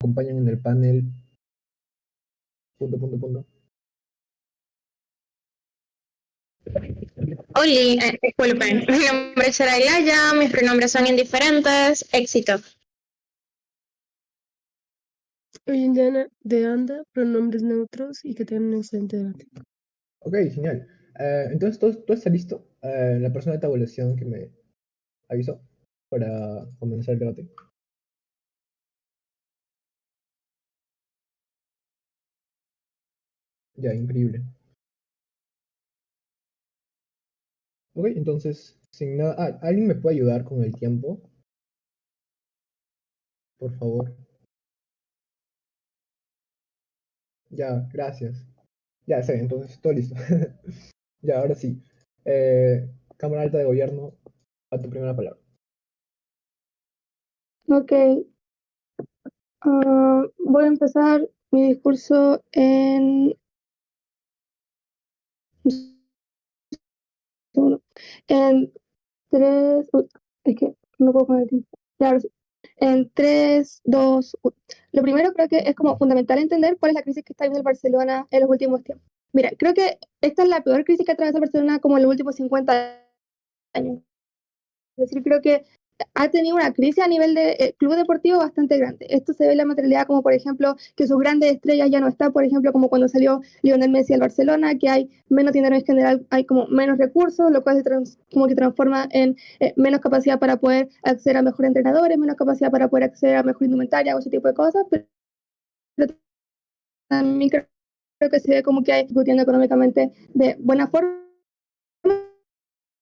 acompañan en el panel. Punto, punto, punto. Oli, disculpen, mi nombre es Soraya, mis pronombres son indiferentes, éxito. Hoy en día de anda, pronombres neutros y que tengan un excelente debate. Ok, genial. Entonces, ¿todo está listo? La persona de tabulación que me avisó para comenzar el debate. Ya, increíble. Ok, entonces, sin nada. ¿Alguien me puede ayudar con el tiempo? Por favor. Ya, gracias. Ya sé, entonces, todo listo. Ya, ahora sí. Cámara Alta de Gobierno, a tu primera palabra. Ok, voy a empezar mi discurso en... En tres... es que no puedo poner tiempo. Ya, ahora sí. En 3, 2, 1. Lo primero creo que es como fundamental entender cuál es la crisis que está viviendo el Barcelona en los últimos tiempos. Mira, creo que esta es la peor crisis que atraviesa Barcelona como en los últimos 50 años. Es decir, creo que ha tenido una crisis a nivel de club deportivo bastante grande. Esto se ve en la materialidad como, por ejemplo, que sus grandes estrellas ya no están, por ejemplo, como cuando salió Lionel Messi al Barcelona, que hay menos dinero en general, hay como menos recursos, lo cual como que transforma en menos capacidad para poder acceder a mejores entrenadores, menos capacidad para poder acceder a mejor indumentaria o ese tipo de cosas, pero también creo que se ve como que hay discutiendo económicamente de buena forma,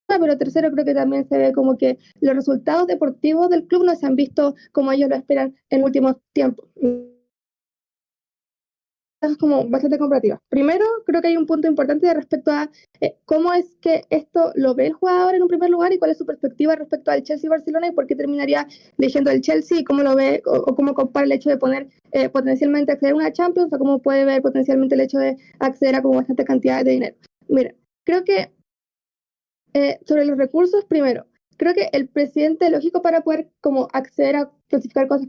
pero tercero creo que también se ve como que los resultados deportivos del club no se han visto como ellos lo esperan en últimos tiempos. Es como bastante comparativa. Primero, creo que hay un punto importante respecto a cómo es que esto lo ve el jugador en un primer lugar y cuál es su perspectiva respecto al Chelsea y Barcelona y por qué terminaría eligiendo el Chelsea y cómo lo ve o cómo compara el hecho de poner potencialmente acceder a una Champions o cómo puede ver potencialmente el hecho de acceder a como bastante cantidad de dinero. Mira, creo que sobre los recursos, primero, creo que el presidente lógico para poder como acceder a clasificar cosas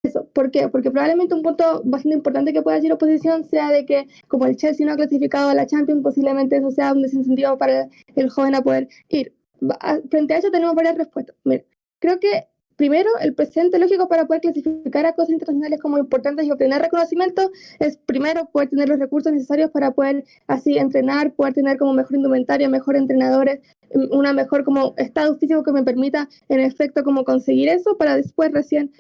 eso. ¿Por qué? Porque probablemente un punto bastante importante que pueda decir oposición sea de que como el Chelsea no ha clasificado a la Champions, posiblemente eso sea un desincentivo para el joven a poder ir. Frente a eso tenemos varias respuestas. Mira, creo que primero el presente lógico para poder clasificar a cosas internacionales como importantes y obtener reconocimiento es primero poder tener los recursos necesarios para poder así entrenar, poder tener como mejor indumentaria, mejor entrenadores, una mejor como estado físico que me permita en efecto como conseguir eso para después recién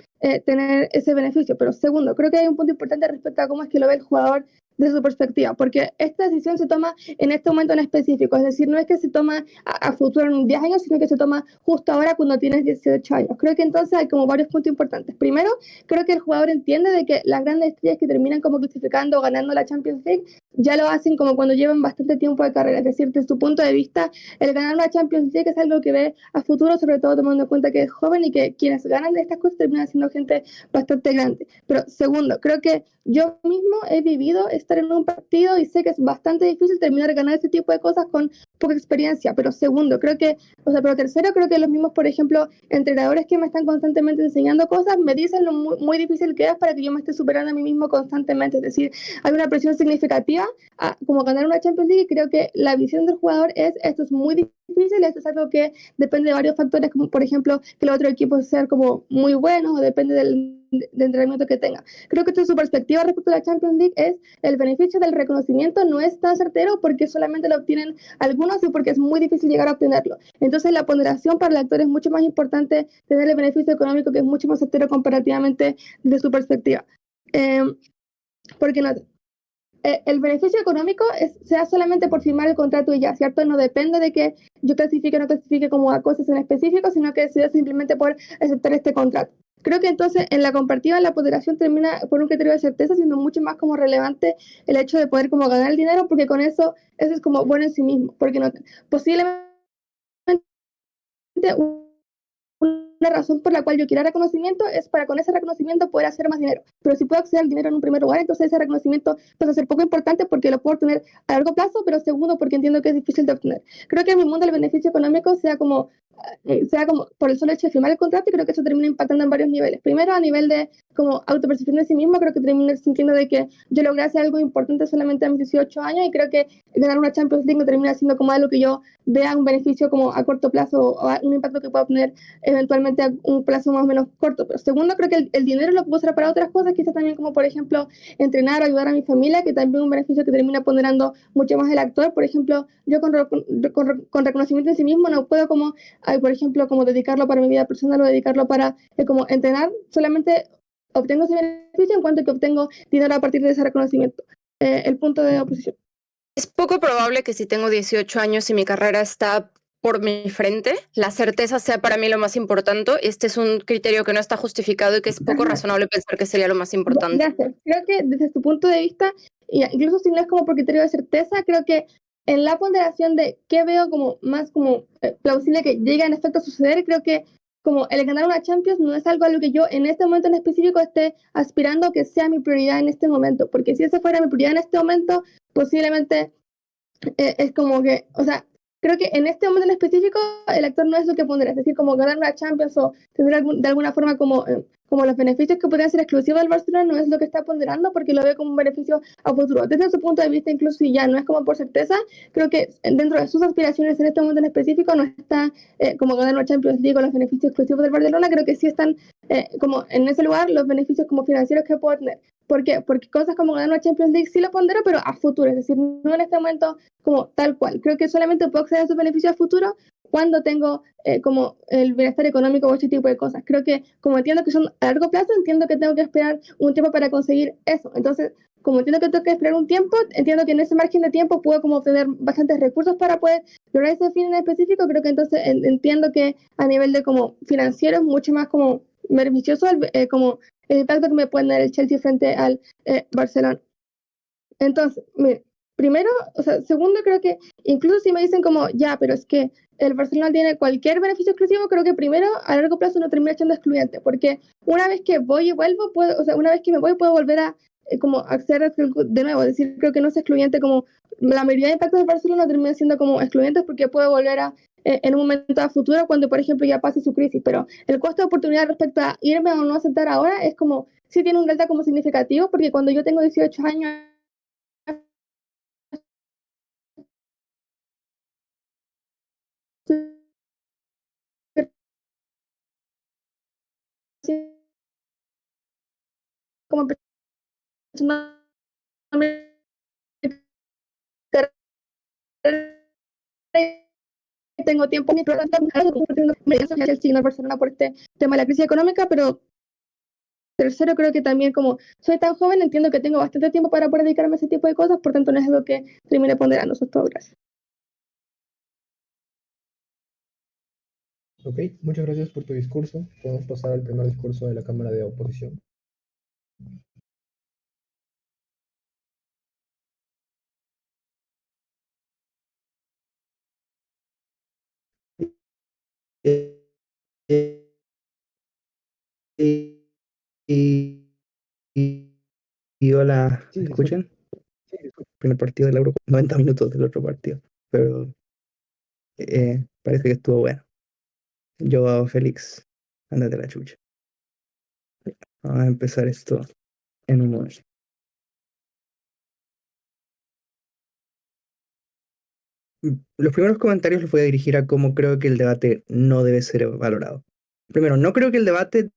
tener ese beneficio. Pero segundo, creo que hay un punto importante respecto a cómo es que lo ve el jugador desde su perspectiva, porque esta decisión se toma en este momento en específico, es decir, no es que se toma a futuro en 10 años, sino que se toma justo ahora cuando tienes 18 años. Creo que entonces hay como varios puntos importantes. Primero, creo que el jugador entiende de que las grandes estrellas que terminan como clasificando o ganando la Champions League ya lo hacen como cuando llevan bastante tiempo de carrera, es decir, desde su punto de vista, el ganar una Champions League es algo que ve a futuro, sobre todo tomando en cuenta que es joven y que quienes ganan de estas cosas terminan siendo gente bastante grande. Pero segundo, creo que yo mismo he vivido estar en un partido y sé que es bastante difícil terminar de ganar este tipo de cosas con poca experiencia. Pero segundo, creo que, pero tercero, creo que los mismos, por ejemplo, entrenadores que me están constantemente enseñando cosas me dicen lo muy difícil que es para que yo me esté superando a mí mismo constantemente. Es decir, hay una presión significativa a como ganar una Champions League y creo que la visión del jugador es esto es muy difícil, esto es algo que depende de varios factores, como por ejemplo que el otro equipo sea como muy bueno o depende del entrenamiento que tenga. Creo que su perspectiva respecto a la Champions League es el beneficio del reconocimiento no es tan certero porque solamente lo obtienen algunos y porque es muy difícil llegar a obtenerlo. Entonces la ponderación para el actor es mucho más importante tener el beneficio económico que es mucho más certero comparativamente de su perspectiva. Porque no, el beneficio económico se da solamente por firmar el contrato y ya, ¿cierto? No depende de que yo clasifique o no clasifique como a cosas en específico, sino que se da simplemente por aceptar este contrato. Creo que entonces en la comparativa la ponderación termina por un criterio de certeza siendo mucho más como relevante el hecho de poder como ganar el dinero porque con eso es como bueno en sí mismo, porque no posiblemente razón por la cual yo quiera reconocimiento es para con ese reconocimiento poder hacer más dinero. Pero si puedo acceder al dinero en un primer lugar, entonces ese reconocimiento pasa a ser poco importante porque lo puedo obtener a largo plazo, pero segundo porque entiendo que es difícil de obtener. Creo que en mi mundo el beneficio económico sea como por el solo hecho de firmar el contrato, y creo que eso termina impactando en varios niveles. Primero, a nivel de como autopercepción de sí mismo, creo que termino sintiendo de que yo logré hacer algo importante solamente a mis 18 años, y creo que ganar una Champions League no termina siendo como algo que yo vea un beneficio como a corto plazo o un impacto que pueda obtener eventualmente a un plazo más o menos corto. Pero segundo, creo que el dinero lo puedo usar para otras cosas, quizás también como por ejemplo entrenar o ayudar a mi familia, que también es un beneficio que termina ponderando mucho más el actor. Por ejemplo, yo con reconocimiento en sí mismo no puedo como por ejemplo, como dedicarlo para mi vida personal o dedicarlo para como entrenar, solamente obtengo ese beneficio en cuanto que obtengo dinero a partir de ese reconocimiento. El punto de oposición. Es poco probable que si tengo 18 años y mi carrera está por mi frente, la certeza sea para mí lo más importante. Este es un criterio que no está justificado y que es poco razonable pensar que sería lo más importante. Gracias. Creo que desde tu punto de vista, incluso si no es como por criterio de certeza, creo que en la ponderación de qué veo como más como plausible que llegue en efecto a suceder, creo que como el ganar una Champions no es algo a lo que yo en este momento en específico esté aspirando que sea mi prioridad en este momento, porque si eso fuera mi prioridad en este momento, posiblemente es como que, o sea, creo que en este momento en específico el actor no es lo que pondrá, es decir, como ganar una Champions o tener de alguna forma como los beneficios que podrían ser exclusivos del Barcelona no es lo que está ponderando, porque lo ve como un beneficio a futuro. Desde su punto de vista, incluso si ya no es como por certeza, creo que dentro de sus aspiraciones en este momento en específico no está como ganar una Champions League o los beneficios exclusivos del Barcelona. Creo que sí están como en ese lugar los beneficios como financieros que puedo tener. ¿Por qué? Porque cosas como ganar una Champions League sí lo pondero, pero a futuro, es decir, no en este momento como tal cual. Creo que solamente puedo acceder a esos beneficios a futuro cuando tengo como el bienestar económico o este tipo de cosas. Creo que como entiendo que son a largo plazo, entiendo que tengo que esperar un tiempo para conseguir eso. Entonces, como entiendo que tengo que esperar un tiempo, entiendo que en ese margen de tiempo puedo como obtener bastantes recursos para poder lograr ese fin en específico. Creo que entonces entiendo que a nivel de como financiero es mucho más como beneficioso como el impacto que me puede dar el Chelsea frente al Barcelona. Entonces, mire, primero, o sea, segundo, creo que incluso si me dicen como, ya, pero es que el Barcelona tiene cualquier beneficio exclusivo, creo que primero, a largo plazo, no termina siendo excluyente, porque una vez que voy y vuelvo, o sea, una vez que me voy, puedo volver a como acceder de nuevo, es decir, creo que no es excluyente como la mayoría de impactos del Barcelona no terminan siendo como excluyentes porque puedo volver a en un momento a futuro cuando, por ejemplo, ya pase su crisis, pero el costo de oportunidad respecto a irme o no aceptar ahora es como, sí tiene un delta como significativo, porque cuando yo tengo 18 años como persona tengo tiempo mi programa el signo de Barcelona por este tema de la crisis económica, pero tercero creo que también como soy tan joven entiendo que tengo bastante tiempo para poder dedicarme a ese tipo de cosas, por tanto no es algo que termine ponderando. Eso es todo, gracias. Ok, muchas gracias por tu discurso. Podemos pasar al primer discurso de la Cámara de Oposición. Y hola, Sí, ¿me se escucha. escuchan? Primer partido de la Eurocopa, 90 minutos del otro partido, pero parece que estuvo bueno. Yo, Félix, ándate a la chucha. Vamos a empezar esto en un momento. Los primeros comentarios los voy a dirigir a cómo creo que el debate no debe ser valorado. Primero, no creo que el debate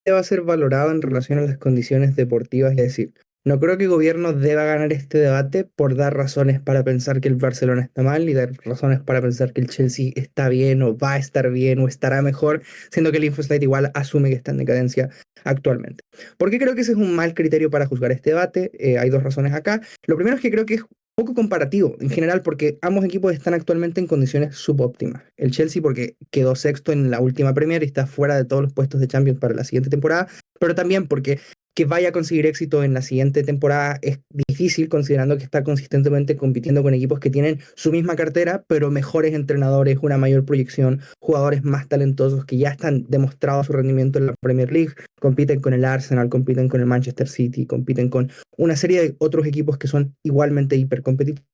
deba ser valorado en relación a las condiciones deportivas, es decir, no creo que el gobierno deba ganar este debate por dar razones para pensar que el Barcelona está mal y dar razones para pensar que el Chelsea está bien o va a estar bien o estará mejor, siendo que el Infoslate igual asume que está en decadencia actualmente. ¿Por qué creo que ese es un mal criterio para juzgar este debate? Hay dos razones acá. Lo primero es que creo que es poco comparativo en general porque ambos equipos están actualmente en condiciones subóptimas. El Chelsea porque quedó sexto en la última Premier y está fuera de todos los puestos de Champions para la siguiente temporada, pero también porque que vaya a conseguir éxito en la siguiente temporada es difícil, considerando que está consistentemente compitiendo con equipos que tienen su misma cartera, pero mejores entrenadores, una mayor proyección, jugadores más talentosos que ya están demostrado su rendimiento en la Premier League, compiten con el Arsenal, compiten con el Manchester City, compiten con una serie de otros equipos que son igualmente hipercompetitivos.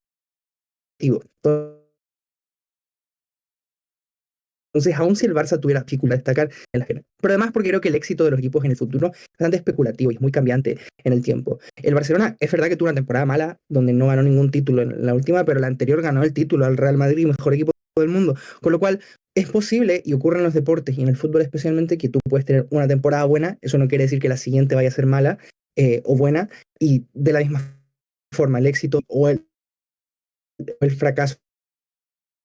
Entonces, aun si el Barça tuviera dificultad de destacar en la final. Pero además porque creo que el éxito de los equipos en el futuro es bastante especulativo y es muy cambiante en el tiempo. El Barcelona, es verdad que tuvo una temporada mala, donde no ganó ningún título en la última, pero la anterior ganó el título al Real Madrid, mejor equipo del mundo. Con lo cual, es posible, y ocurre en los deportes y en el fútbol especialmente, que tú puedes tener una temporada buena, eso no quiere decir que la siguiente vaya a ser mala o buena, y de la misma forma el éxito o el fracaso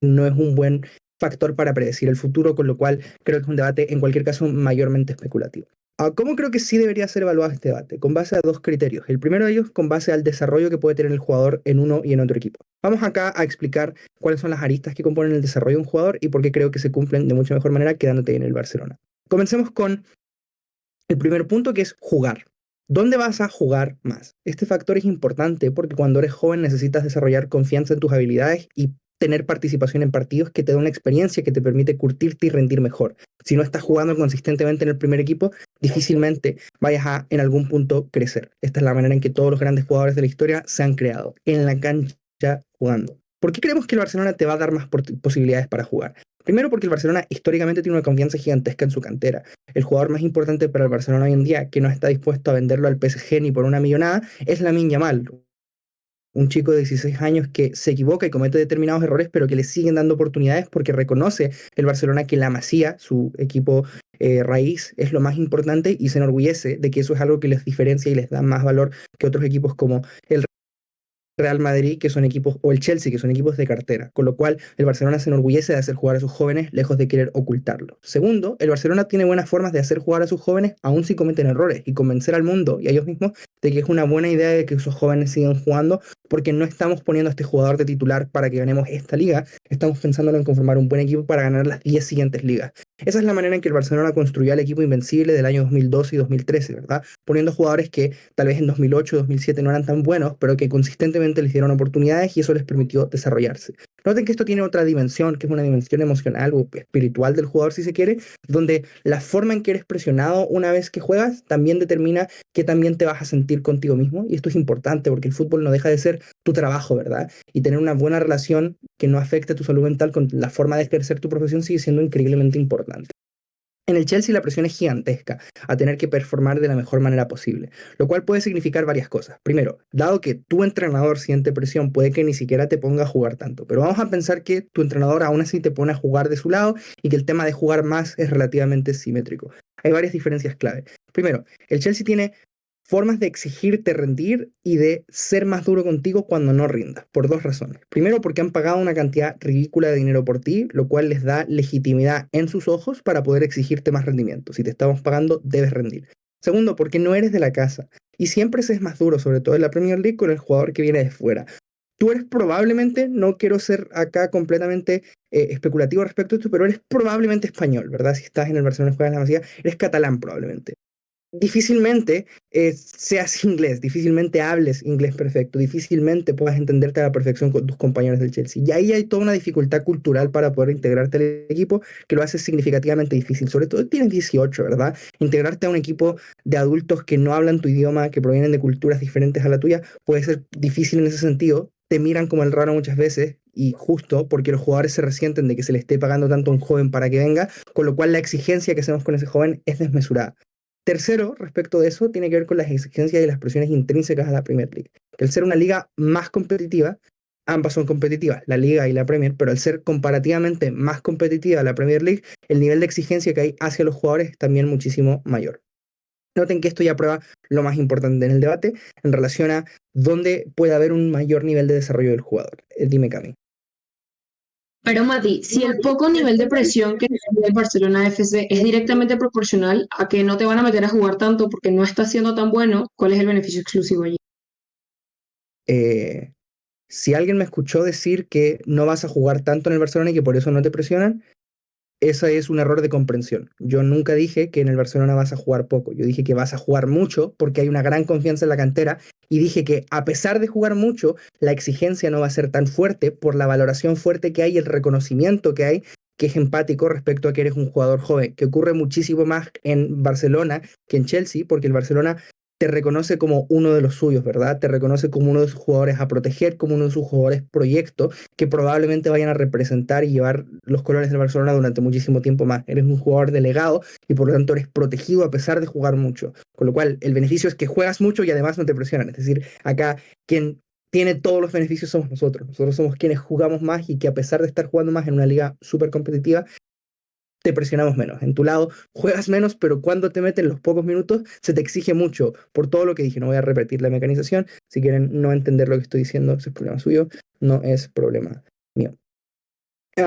no es un buen factor para predecir el futuro, con lo cual creo que es un debate en cualquier caso mayormente especulativo. ¿Cómo creo que sí debería ser evaluado este debate? Con base a dos criterios. El primero de ellos con base al desarrollo que puede tener el jugador en uno y en otro equipo. Vamos acá a explicar cuáles son las aristas que componen el desarrollo de un jugador y por qué creo que se cumplen de mucha mejor manera quedándote en el Barcelona. Comencemos con el primer punto, que es jugar. ¿Dónde vas a jugar más? Este factor es importante porque cuando eres joven necesitas desarrollar confianza en tus habilidades y tener participación en partidos que te da una experiencia que te permite curtirte y rendir mejor. Si no estás jugando consistentemente en el primer equipo, difícilmente vayas a en algún punto crecer. Esta es la manera en que todos los grandes jugadores de la historia se han creado, en la cancha jugando. ¿Por qué creemos que el Barcelona te va a dar más posibilidades para jugar? Primero porque el Barcelona históricamente tiene una confianza gigantesca en su cantera. El jugador más importante para el Barcelona hoy en día, que no está dispuesto a venderlo al PSG ni por una millonada, es Lamine Yamal, un chico de 16 años que se equivoca y comete determinados errores, pero que le siguen dando oportunidades porque reconoce el Barcelona que la Masía, su equipo raíz, es lo más importante y se enorgullece de que eso es algo que les diferencia y les da más valor que otros equipos como el Real Madrid, que son equipos, o el Chelsea, que son equipos de cartera, con lo cual el Barcelona se enorgullece de hacer jugar a sus jóvenes lejos de querer ocultarlo. Segundo, el Barcelona tiene buenas formas de hacer jugar a sus jóvenes aun si cometen errores y convencer al mundo y a ellos mismos de que es una buena idea de que esos jóvenes sigan jugando, porque no estamos poniendo a este jugador de titular para que ganemos esta liga, estamos pensándolo en conformar un buen equipo para ganar las 10 siguientes ligas. Esa es la manera en que el Barcelona construyó el equipo invencible del año 2012 y 2013, ¿verdad? Poniendo jugadores que tal vez en 2008 o 2007 no eran tan buenos, pero que consistentemente les dieron oportunidades y eso les permitió desarrollarse. Noten que esto tiene otra dimensión, que es una dimensión emocional o espiritual del jugador, si se quiere, donde la forma en que eres presionado una vez que juegas también determina que también te vas a sentir contigo mismo, y esto es importante porque el fútbol no deja de ser tu trabajo, ¿verdad? Y tener una buena relación que no afecte tu salud mental con la forma de ejercer tu profesión sigue siendo increíblemente importante. En el Chelsea la presión es gigantesca, a tener que performar de la mejor manera posible, lo cual puede significar varias cosas. Primero, dado que tu entrenador siente presión, puede que ni siquiera te ponga a jugar tanto, pero vamos a pensar que tu entrenador aún así te pone a jugar de su lado y que el tema de jugar más es relativamente simétrico. Hay varias diferencias clave. Primero, el Chelsea tiene formas de exigirte rendir y de ser más duro contigo cuando no rindas, por dos razones. Primero, porque han pagado una cantidad ridícula de dinero por ti, lo cual les da legitimidad en sus ojos para poder exigirte más rendimiento. Si te estamos pagando, debes rendir. Segundo, porque no eres de la casa y siempre se es más duro, sobre todo en la Premier League, con el jugador que viene de fuera. Tú eres probablemente, no quiero ser acá completamente especulativo respecto a esto, pero eres probablemente español, ¿verdad? Si estás en el Barcelona y juegas en la Masía, eres catalán probablemente. Difícilmente seas inglés, difícilmente hables inglés perfecto, difícilmente puedas entenderte a la perfección con tus compañeros del Chelsea. Y ahí hay toda una dificultad cultural para poder integrarte al equipo que lo hace significativamente difícil. Sobre todo tienes 18, ¿verdad? Integrarte a un equipo de adultos que no hablan tu idioma, que provienen de culturas diferentes a la tuya, puede ser difícil en ese sentido. Te miran como el raro muchas veces, y justo porque los jugadores se resienten de que se le esté pagando tanto a un joven para que venga, con lo cual la exigencia que hacemos con ese joven es desmesurada. Tercero, respecto de eso, tiene que ver con las exigencias y las presiones intrínsecas a la Premier League. Que al ser una liga más competitiva, ambas son competitivas, la liga y la Premier, pero al ser comparativamente más competitiva la Premier League, el nivel de exigencia que hay hacia los jugadores es también muchísimo mayor. Noten que esto ya prueba lo más importante en el debate en relación a dónde puede haber un mayor nivel de desarrollo del jugador. Dime, Cami. Pero Mati, si el poco nivel de presión que tiene el Barcelona FC es directamente proporcional a que no te van a meter a jugar tanto porque no estás siendo tan bueno, ¿cuál es el beneficio exclusivo allí? Si alguien me escuchó decir que no vas a jugar tanto en el Barcelona y que por eso no te presionan, ese es un error de comprensión. Yo nunca dije que en el Barcelona vas a jugar poco. Yo dije que vas a jugar mucho porque hay una gran confianza en la cantera y dije que a pesar de jugar mucho, la exigencia no va a ser tan fuerte por la valoración fuerte que hay y el reconocimiento que hay, que es empático respecto a que eres un jugador joven, que ocurre muchísimo más en Barcelona que en Chelsea, porque el Barcelona te reconoce como uno de los suyos, ¿verdad? Te reconoce como uno de sus jugadores a proteger, como uno de sus jugadores proyecto, que probablemente vayan a representar y llevar los colores del Barcelona durante muchísimo tiempo más. Eres un jugador delegado y por lo tanto eres protegido a pesar de jugar mucho. Con lo cual, el beneficio es que juegas mucho y además no te presionan. Es decir, acá quien tiene todos los beneficios somos nosotros. Nosotros somos quienes jugamos más y que a pesar de estar jugando más en una liga súper competitiva, te presionamos menos. En tu lado juegas menos, pero cuando te meten los pocos minutos se te exige mucho por todo lo que dije. No voy a repetir la mecanización. Si quieren no entender lo que estoy diciendo, ese es problema suyo, no es problema mío.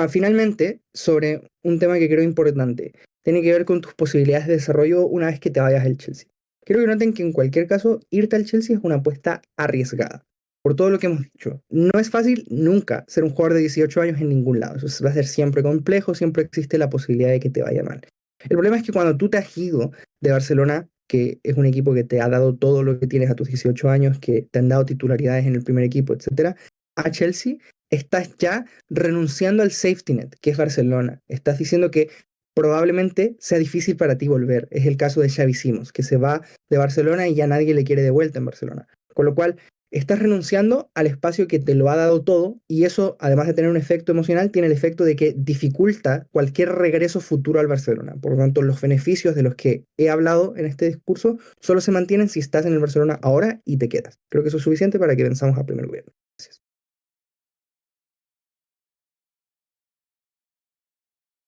Finalmente, sobre un tema que creo importante, tiene que ver con tus posibilidades de desarrollo una vez que te vayas al Chelsea. Quiero que noten que en cualquier caso, irte al Chelsea es una apuesta arriesgada. Por todo lo que hemos dicho. No es fácil nunca ser un jugador de 18 años en ningún lado. Eso va a ser siempre complejo, siempre existe la posibilidad de que te vaya mal. El problema es que cuando tú te has ido de Barcelona, que es un equipo que te ha dado todo lo que tienes a tus 18 años, que te han dado titularidades en el primer equipo, etcétera, a Chelsea estás ya renunciando al safety net, que es Barcelona. Estás diciendo que probablemente sea difícil para ti volver. Es el caso de Xavi Simons, que se va de Barcelona y ya nadie le quiere de vuelta en Barcelona. Con lo cual, estás renunciando al espacio que te lo ha dado todo y eso, además de tener un efecto emocional, tiene el efecto de que dificulta cualquier regreso futuro al Barcelona. Por lo tanto, los beneficios de los que he hablado en este discurso solo se mantienen si estás en el Barcelona ahora y te quedas. Creo que eso es suficiente para que venzamos a primer gobierno. Gracias.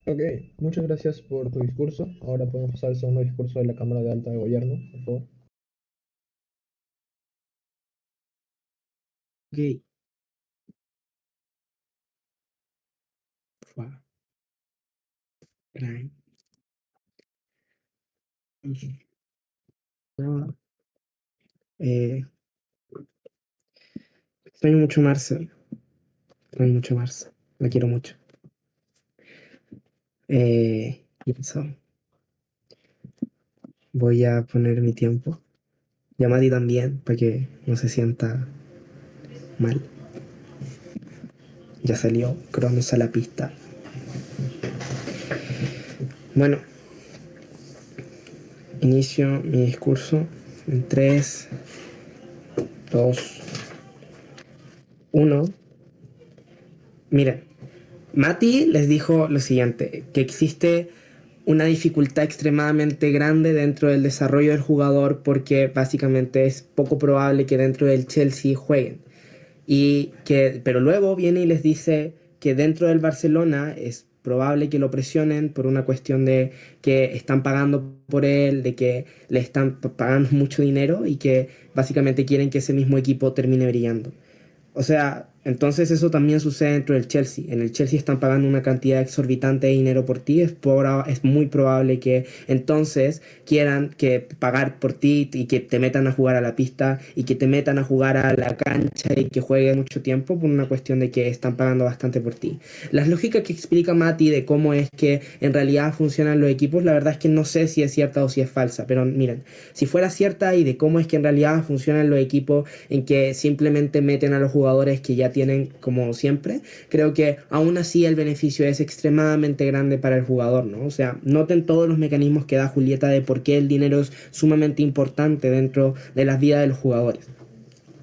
Ok, muchas gracias por tu discurso. Ahora podemos pasar al segundo discurso de la Cámara de Alta de Gobierno, por favor. Ok. Fua. Caray. No, extraño mucho a Marcel. Extraño mucho a Marcel. La quiero mucho. Y eso. Voy a poner mi tiempo. Y a Mati también, para que no se sienta mal. Ya salió Cronos a la pista. Bueno, inicio mi discurso en 3, 2, 1. Miren, Mati les dijo lo siguiente, que existe una dificultad extremadamente grande dentro del desarrollo del jugador porque básicamente es poco probable que dentro del Chelsea jueguen. Pero luego viene y les dice que dentro del Barcelona es probable que lo presionen por una cuestión de que están pagando por él, de que le están pagando mucho dinero y que básicamente quieren que ese mismo equipo termine brillando. O sea, entonces eso también sucede dentro del Chelsea. En el Chelsea están pagando una cantidad exorbitante de dinero por ti. Es muy probable que entonces quieran que pagar por ti y que te metan a jugar a la pista y que te metan a jugar a la cancha y que juegues mucho tiempo por una cuestión de que están pagando bastante por ti. Las lógicas que explica Mati de cómo es que en realidad funcionan los equipos, la verdad es que no sé si es cierta o si es falsa. Pero miren, si fuera cierta y de cómo es que en realidad funcionan los equipos en que simplemente meten a los jugadores que ya tienen como siempre, creo que aún así el beneficio es extremadamente grande para el jugador, ¿no? O sea, noten todos los mecanismos que da Julieta de por qué el dinero es sumamente importante dentro de las vidas de los jugadores.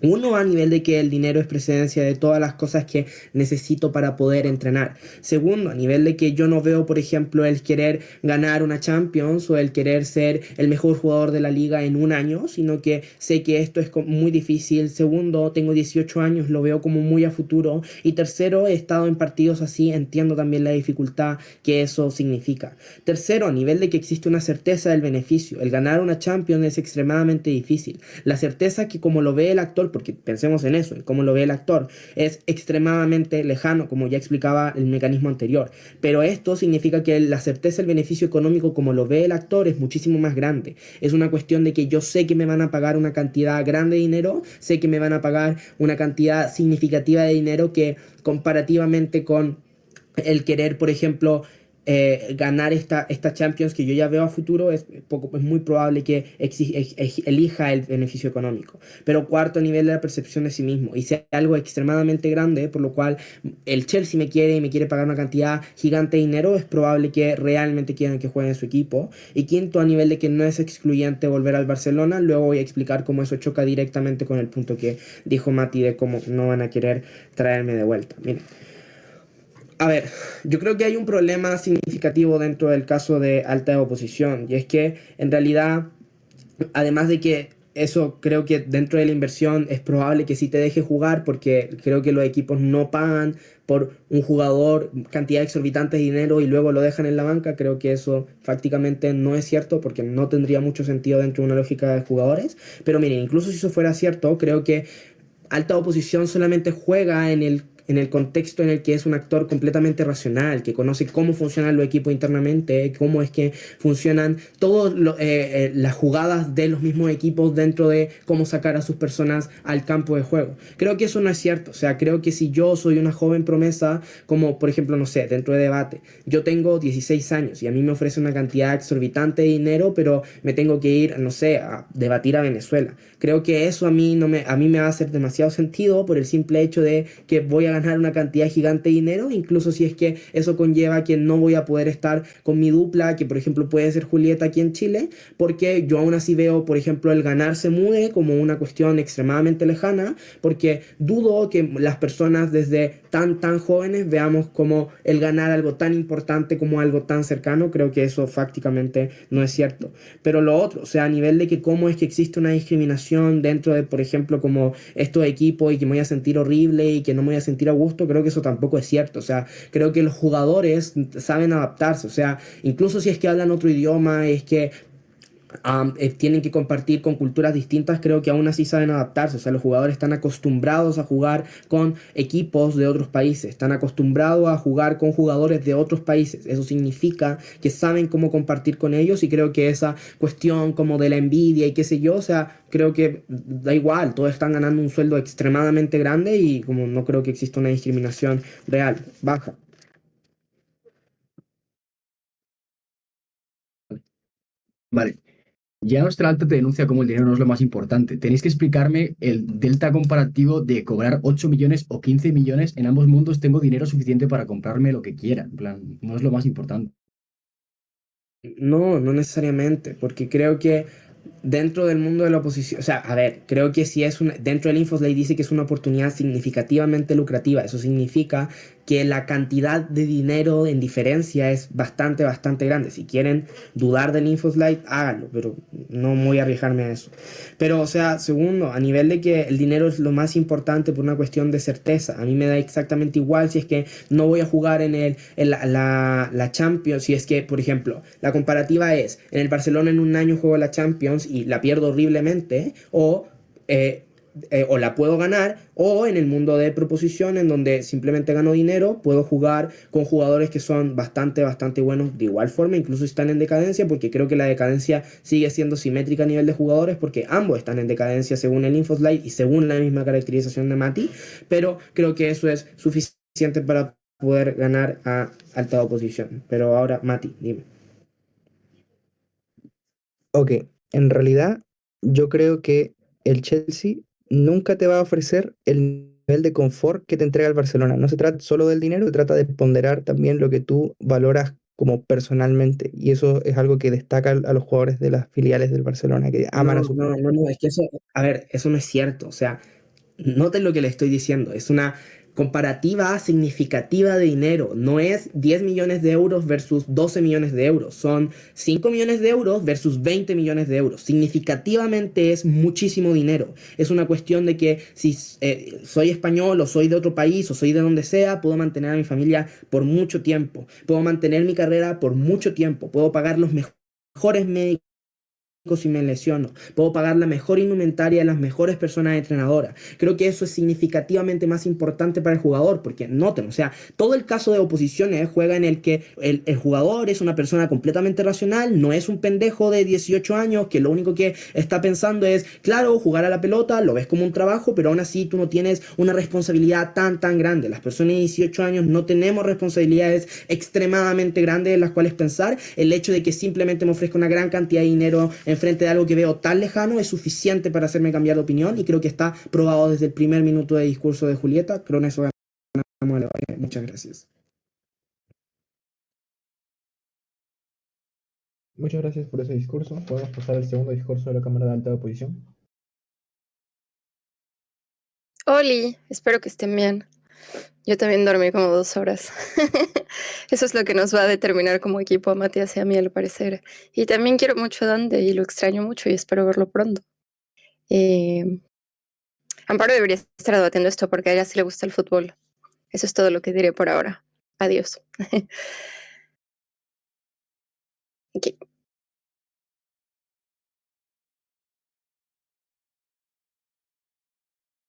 Uno, a nivel de que el dinero es precedencia de todas las cosas que necesito para poder entrenar. Segundo, a nivel de que yo no veo, por ejemplo, el querer ganar una Champions o el querer ser el mejor jugador de la liga en un año, sino que sé que esto es muy difícil. Segundo, tengo 18 años, lo veo como muy a futuro. Y tercero, he estado en partidos así, entiendo también la dificultad que eso significa. Tercero, a nivel de que existe una certeza del beneficio. El ganar una Champions es extremadamente difícil. La certeza que como lo ve el actor, porque pensemos en eso, en cómo lo ve el actor, es extremadamente lejano, como ya explicaba el mecanismo anterior. Pero esto significa que la certeza del beneficio económico, como lo ve el actor, es muchísimo más grande. Es una cuestión de que yo sé que me van a pagar una cantidad grande de dinero, sé que me van a pagar una cantidad significativa de dinero que comparativamente con el querer, por ejemplo, ganar esta Champions que yo ya veo a futuro, es muy probable que elija el beneficio económico. Pero cuarto, a nivel de la percepción de sí mismo, y sea algo extremadamente grande, por lo cual el Chelsea me quiere y me quiere pagar una cantidad gigante de dinero, es probable que realmente quieran que juegue en su equipo. Y quinto, a nivel de que no es excluyente volver al Barcelona, luego voy a explicar cómo eso choca directamente con el punto que dijo Mati de cómo no van a querer traerme de vuelta. Miren. A ver, yo creo que hay un problema significativo dentro del caso de alta oposición, y es que en realidad, además de que eso creo que dentro de la inversión es probable que sí te deje jugar, porque creo que los equipos no pagan por un jugador cantidad exorbitante de dinero y luego lo dejan en la banca. Creo que eso prácticamente no es cierto, porque no tendría mucho sentido dentro de una lógica de jugadores. Pero miren, incluso si eso fuera cierto, creo que alta oposición solamente juega en el contexto en el que es un actor completamente racional, que conoce cómo funcionan los equipos internamente, cómo es que funcionan todas las jugadas de los mismos equipos dentro de cómo sacar a sus personas al campo de juego. Creo que eso no es cierto. O sea, creo que si yo soy una joven promesa, como por ejemplo, no sé, dentro de debate, yo tengo 16 años y a mí me ofrece una cantidad exorbitante de dinero, pero me tengo que ir, no sé, a debatir a Venezuela. Creo que eso a mí me va a hacer demasiado sentido por el simple hecho de que voy a ganar una cantidad gigante de dinero, incluso si es que eso conlleva que no voy a poder estar con mi dupla, que por ejemplo puede ser Julieta aquí en Chile, porque yo aún así veo, por ejemplo, el ganar se mude como una cuestión extremadamente lejana, porque dudo que las personas desde tan jóvenes veamos como el ganar algo tan importante como algo tan cercano. Creo que eso fácticamente no es cierto. Pero lo otro, o sea, a nivel de que cómo es que existe una discriminación dentro de, por ejemplo, como estos equipos, y que me voy a sentir horrible y que no me voy a sentir a gusto, creo que eso tampoco es cierto. O sea, creo que los jugadores saben adaptarse. O sea, incluso si es que hablan otro idioma, es que tienen que compartir con culturas distintas, creo que aún así saben adaptarse. O sea, los jugadores están acostumbrados a jugar con equipos de otros países, están acostumbrados a jugar con jugadores de otros países. Eso significa que saben cómo compartir con ellos, y creo que esa cuestión como de la envidia y qué sé yo, o sea, creo que da igual, todos están ganando un sueldo extremadamente grande, y como no creo que exista una discriminación real, baja. Vale. Ya nuestra alta te denuncia como el dinero no es lo más importante. Tenéis que explicarme el delta comparativo de cobrar 8 millones o 15 millones. En ambos mundos tengo dinero suficiente para comprarme lo que quiera. En plan, no es lo más importante. No, no necesariamente, porque creo que dentro del mundo de la oposición, o sea, a ver, creo que si es dentro del Infoslate dice que es una oportunidad significativamente lucrativa. Eso significa que la cantidad de dinero en diferencia es bastante grande. Si quieren dudar del Infoslate, háganlo, pero no voy a arriesgarme a eso. Pero, o sea, segundo, a nivel de que el dinero es lo más importante por una cuestión de certeza, a mí me da exactamente igual si es que no voy a jugar en la Champions. Si es que, por ejemplo, la comparativa es, en el Barcelona en un año juego la Champions y la pierdo horriblemente, o la puedo ganar, o en el mundo de proposición, en donde simplemente gano dinero, puedo jugar con jugadores que son bastante buenos de igual forma, incluso si están en decadencia, porque creo que la decadencia sigue siendo simétrica a nivel de jugadores, porque ambos están en decadencia según el Infoslate y según la misma caracterización de Mati, pero creo que eso es suficiente para poder ganar a alta oposición. Pero ahora, Mati, dime. Ok, en realidad yo creo que el Chelsea nunca te va a ofrecer el nivel de confort que te entrega el Barcelona. No se trata solo del dinero, se trata de ponderar también lo que tú valoras como personalmente. Y eso es algo que destaca a los jugadores de las filiales del Barcelona, que aman a su club. No, es que eso, a ver, eso no es cierto. O sea, noten lo que le estoy diciendo. Es una comparativa significativa de dinero. No es 10 millones de euros versus 12 millones de euros. Son 5 millones de euros versus 20 millones de euros. Significativamente es muchísimo dinero. Es una cuestión de que si soy español o soy de otro país o soy de donde sea, puedo mantener a mi familia por mucho tiempo. Puedo mantener mi carrera por mucho tiempo. Puedo pagar los mejores médicos si me lesiono, puedo pagar la mejor indumentaria de las mejores personas entrenadoras. Creo que eso es significativamente más importante para el jugador, porque noten, o sea, todo el caso de oposiciones juega en el que el jugador es una persona completamente racional, no es un pendejo de 18 años que lo único que está pensando es, claro, jugar a la pelota, lo ves como un trabajo, pero aún así tú no tienes una responsabilidad tan grande. Las personas de 18 años no tenemos responsabilidades extremadamente grandes en las cuales pensar. El hecho de que simplemente me ofrezca una gran cantidad de dinero enfrente de algo que veo tan lejano es suficiente para hacerme cambiar de opinión, y creo que está probado desde el primer minuto de discurso de Julieta. Creo en eso ganamos el debate. Muchas gracias. Muchas gracias por ese discurso. Podemos pasar al segundo discurso de la Cámara de Alta Oposición. Oli, espero que estén bien. Yo también dormí como 2 horas. Eso es lo que nos va a determinar como equipo a Matías y a mí, al parecer. Y también quiero mucho a Dante y lo extraño mucho y espero verlo pronto. Amparo debería estar debatiendo esto porque a ella sí le gusta el fútbol. Eso es todo lo que diré por ahora. Adiós. Okay.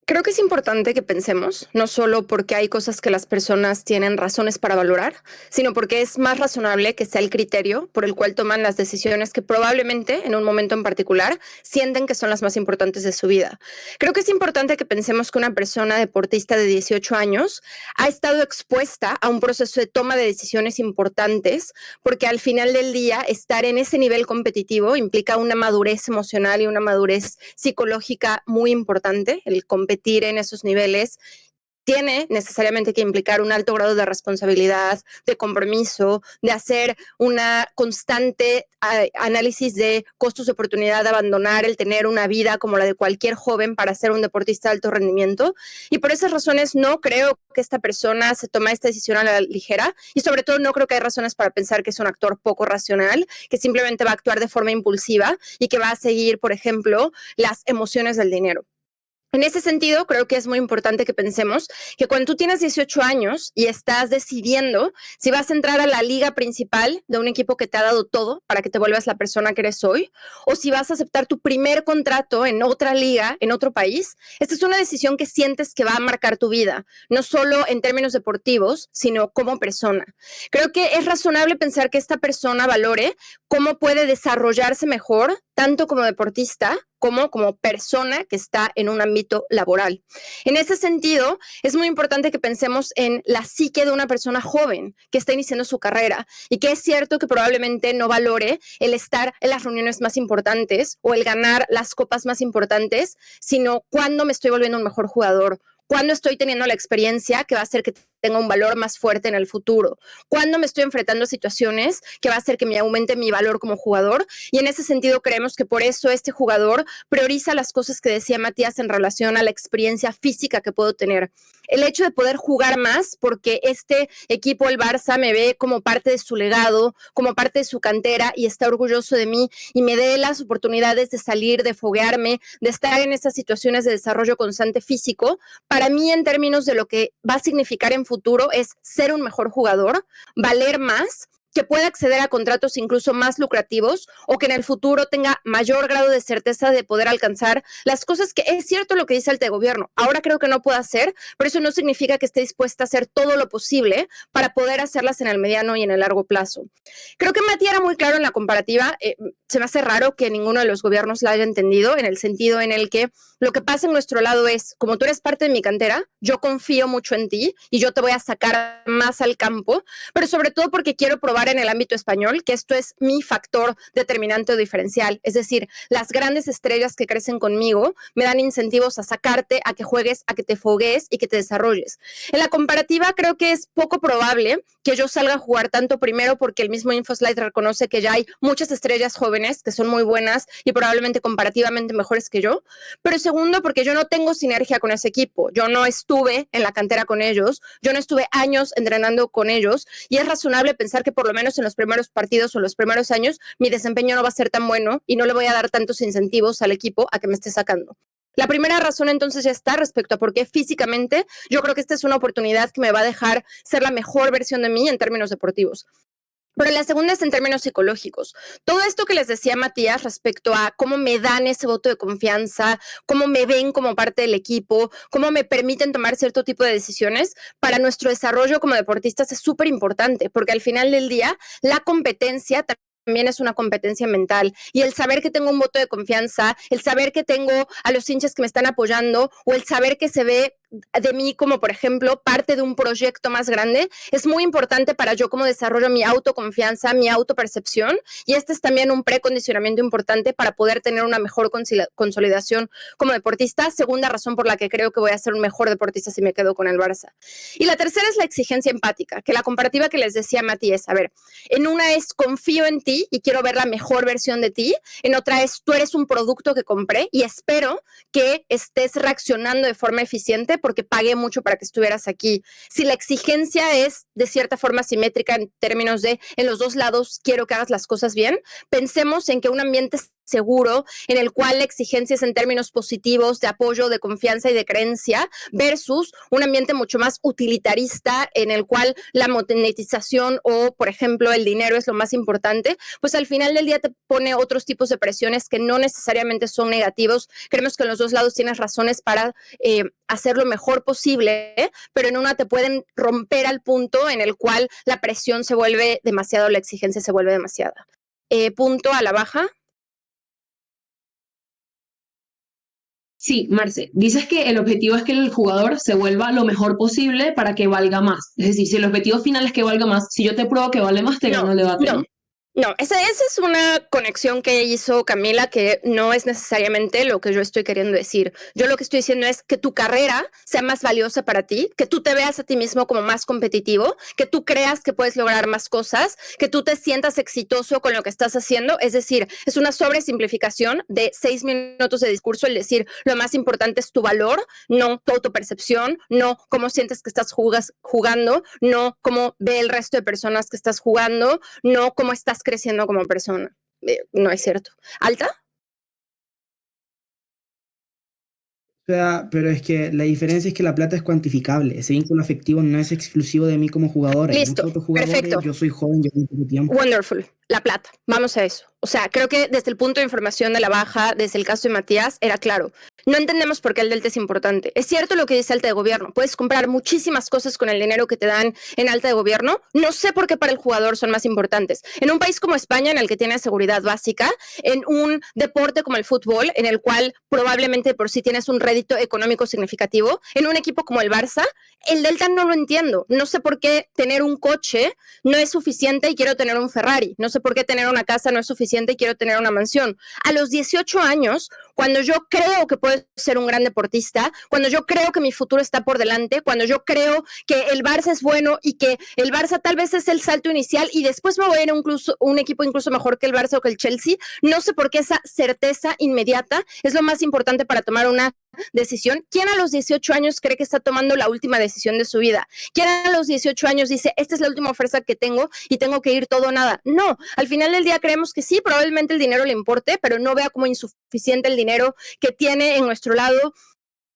Creo que es importante que pensemos, no solo porque hay cosas que las personas tienen razones para valorar, sino porque es más razonable que sea el criterio por el cual toman las decisiones que probablemente en un momento en particular sienten que son las más importantes de su vida. Creo que es importante que pensemos que una persona deportista de 18 años ha estado expuesta a un proceso de toma de decisiones importantes, porque al final del día estar en ese nivel competitivo implica una madurez emocional y una madurez psicológica muy importante. El competir en esos niveles tiene necesariamente que implicar un alto grado de responsabilidad, de compromiso, de hacer una constante análisis de costos de oportunidad, de abandonar el tener una vida como la de cualquier joven para ser un deportista de alto rendimiento. Y por esas razones no creo que esta persona se tome esta decisión a la ligera, y sobre todo no creo que hay razones para pensar que es un actor poco racional, que simplemente va a actuar de forma impulsiva y que va a seguir, por ejemplo, las emociones del dinero. En ese sentido, creo que es muy importante que pensemos que cuando tú tienes 18 años y estás decidiendo si vas a entrar a la liga principal de un equipo que te ha dado todo para que te vuelvas la persona que eres hoy, o si vas a aceptar tu primer contrato en otra liga, en otro país, esta es una decisión que sientes que va a marcar tu vida, no solo en términos deportivos, sino como persona. Creo que es razonable pensar que esta persona valore cómo puede desarrollarse mejor, tanto como deportista como persona que está en un ámbito laboral. En ese sentido, es muy importante que pensemos en la psique de una persona joven que está iniciando su carrera, y que es cierto que probablemente no valore el estar en las reuniones más importantes o el ganar las copas más importantes, sino cuándo me estoy volviendo un mejor jugador, cuándo estoy teniendo la experiencia que va a hacer que tenga un valor más fuerte en el futuro, cuándo me estoy enfrentando a situaciones que va a hacer que me aumente mi valor como jugador. Y en ese sentido creemos que por eso este jugador prioriza las cosas que decía Matías en relación a la experiencia física que puedo tener. El hecho de poder jugar más porque este equipo, el Barça, me ve como parte de su legado, como parte de su cantera, y está orgulloso de mí y me dé las oportunidades de salir, de foguearme, de estar en esas situaciones de desarrollo constante físico. Para mí, en términos de lo que va a significar en futuro, es ser un mejor jugador, valer más, que pueda acceder a contratos incluso más lucrativos, o que en el futuro tenga mayor grado de certeza de poder alcanzar las cosas que es cierto lo que dice el gobierno. Ahora creo que no puede hacer, pero eso no significa que esté dispuesta a hacer todo lo posible para poder hacerlas en el mediano y en el largo plazo. Creo que Mati era muy claro en la comparativa. Se me hace raro que ninguno de los gobiernos la haya entendido, en el sentido en el que lo que pasa en nuestro lado es, como tú eres parte de mi cantera, yo confío mucho en ti y yo te voy a sacar más al campo, pero sobre todo porque quiero probar en el ámbito español que esto es mi factor determinante o diferencial. Es decir, las grandes estrellas que crecen conmigo me dan incentivos a sacarte, a que juegues, a que te fogues y que te desarrolles. En la comparativa creo que es poco probable que yo salga a jugar tanto, primero porque el mismo Infoslide reconoce que ya hay muchas estrellas jóvenes que son muy buenas y probablemente comparativamente mejores que yo, pero segundo porque yo no tengo sinergia con ese equipo. Yo no estuve en la cantera con ellos, yo no estuve años entrenando con ellos, y es razonable pensar que por lo menos en los primeros partidos o en los primeros años mi desempeño no va a ser tan bueno y no le voy a dar tantos incentivos al equipo a que me esté sacando. La primera razón entonces ya está respecto a por qué físicamente yo creo que esta es una oportunidad que me va a dejar ser la mejor versión de mí en términos deportivos. Pero la segunda es en términos psicológicos. Todo esto que les decía Matías respecto a cómo me dan ese voto de confianza, cómo me ven como parte del equipo, cómo me permiten tomar cierto tipo de decisiones, para nuestro desarrollo como deportistas es súper importante, porque al final del día la competencia también es una competencia mental, y el saber que tengo un voto de confianza, el saber que tengo a los hinchas que me están apoyando, o el saber que se ve de mí como, por ejemplo, parte de un proyecto más grande, es muy importante para yo como desarrollo mi autoconfianza, mi autopercepción, y este es también un precondicionamiento importante para poder tener una mejor consolidación como deportista. Segunda razón por la que creo que voy a ser un mejor deportista si me quedo con el Barça. Y la tercera es la exigencia empática, que la comparativa que les decía Mati es, a ver, en una es confío en ti y quiero ver la mejor versión de ti, en otra es tú eres un producto que compré y espero que estés reaccionando de forma eficiente porque pagué mucho para que estuvieras aquí. Si la exigencia es de cierta forma simétrica en términos de en los dos lados quiero que hagas las cosas bien, pensemos en que un ambiente seguro en el cual la exigencia es en términos positivos de apoyo, de confianza y de creencia versus un ambiente mucho más utilitarista en el cual la monetización o, por ejemplo, el dinero es lo más importante, pues al final del día te pone otros tipos de presiones que no necesariamente son negativos. Creemos que en los dos lados tienes razones para hacer lo mejor posible, pero en una te pueden romper al punto en el cual la presión se vuelve demasiado, la exigencia se vuelve demasiada. Punto a la baja. Sí, Marce, dices que el objetivo es que el jugador se vuelva lo mejor posible para que valga más. Es decir, si el objetivo final es que valga más, si yo te pruebo que vale más, te gano el debate, ¿no? No, esa es una conexión que hizo Camila que no es necesariamente lo que yo estoy queriendo decir. Yo lo que estoy diciendo es que tu carrera sea más valiosa para ti, que tú te veas a ti mismo como más competitivo, que tú creas que puedes lograr más cosas, que tú te sientas exitoso con lo que estás haciendo. Es decir, es una sobresimplificación de 6 minutos de discurso el decir lo más importante es tu valor, no tu autopercepción, no cómo sientes que estás jugando, no cómo ve el resto de personas que estás jugando, no cómo estás creciendo como persona. No es cierto. ¿Alta? O sea, pero es que la diferencia es que la plata es cuantificable. Ese vínculo afectivo no es exclusivo de mí como jugador. Hay Listo, muchos otros jugadores, perfecto. yo soy joven, yo tengo tiempo. Wonderful. La plata. Vamos a eso. O sea, creo que desde el punto de información de la baja, desde el caso de Matías, era claro. No entendemos por qué el delta es importante. Es cierto lo que dice alta de gobierno. Puedes comprar muchísimas cosas con el dinero que te dan en alta de gobierno. No sé por qué para el jugador son más importantes. En un país como España, en el que tiene seguridad básica, en un deporte como el fútbol, en el cual probablemente por sí tienes un rédito económico significativo, en un equipo como el Barça, el delta no lo entiendo. No sé por qué tener un coche no es suficiente y quiero tener un Ferrari. No sé por qué tener una casa no es suficiente y quiero tener una mansión. A los 18 años, cuando yo creo que puedo ser un gran deportista, cuando yo creo que mi futuro está por delante, cuando yo creo que el Barça es bueno y que el Barça tal vez es el salto inicial y después me voy a ir a un equipo incluso mejor que el Barça o que el Chelsea, no sé por qué esa certeza inmediata es lo más importante para tomar una decisión. ¿Quién a los 18 años cree que está tomando la última decisión de su vida? ¿Quién a los 18 años dice, esta es la última oferta que tengo y tengo que ir todo o nada? No, al final del día creemos que sí, probablemente el dinero le importe, pero no vea como insuficiente el dinero que tiene en nuestro lado.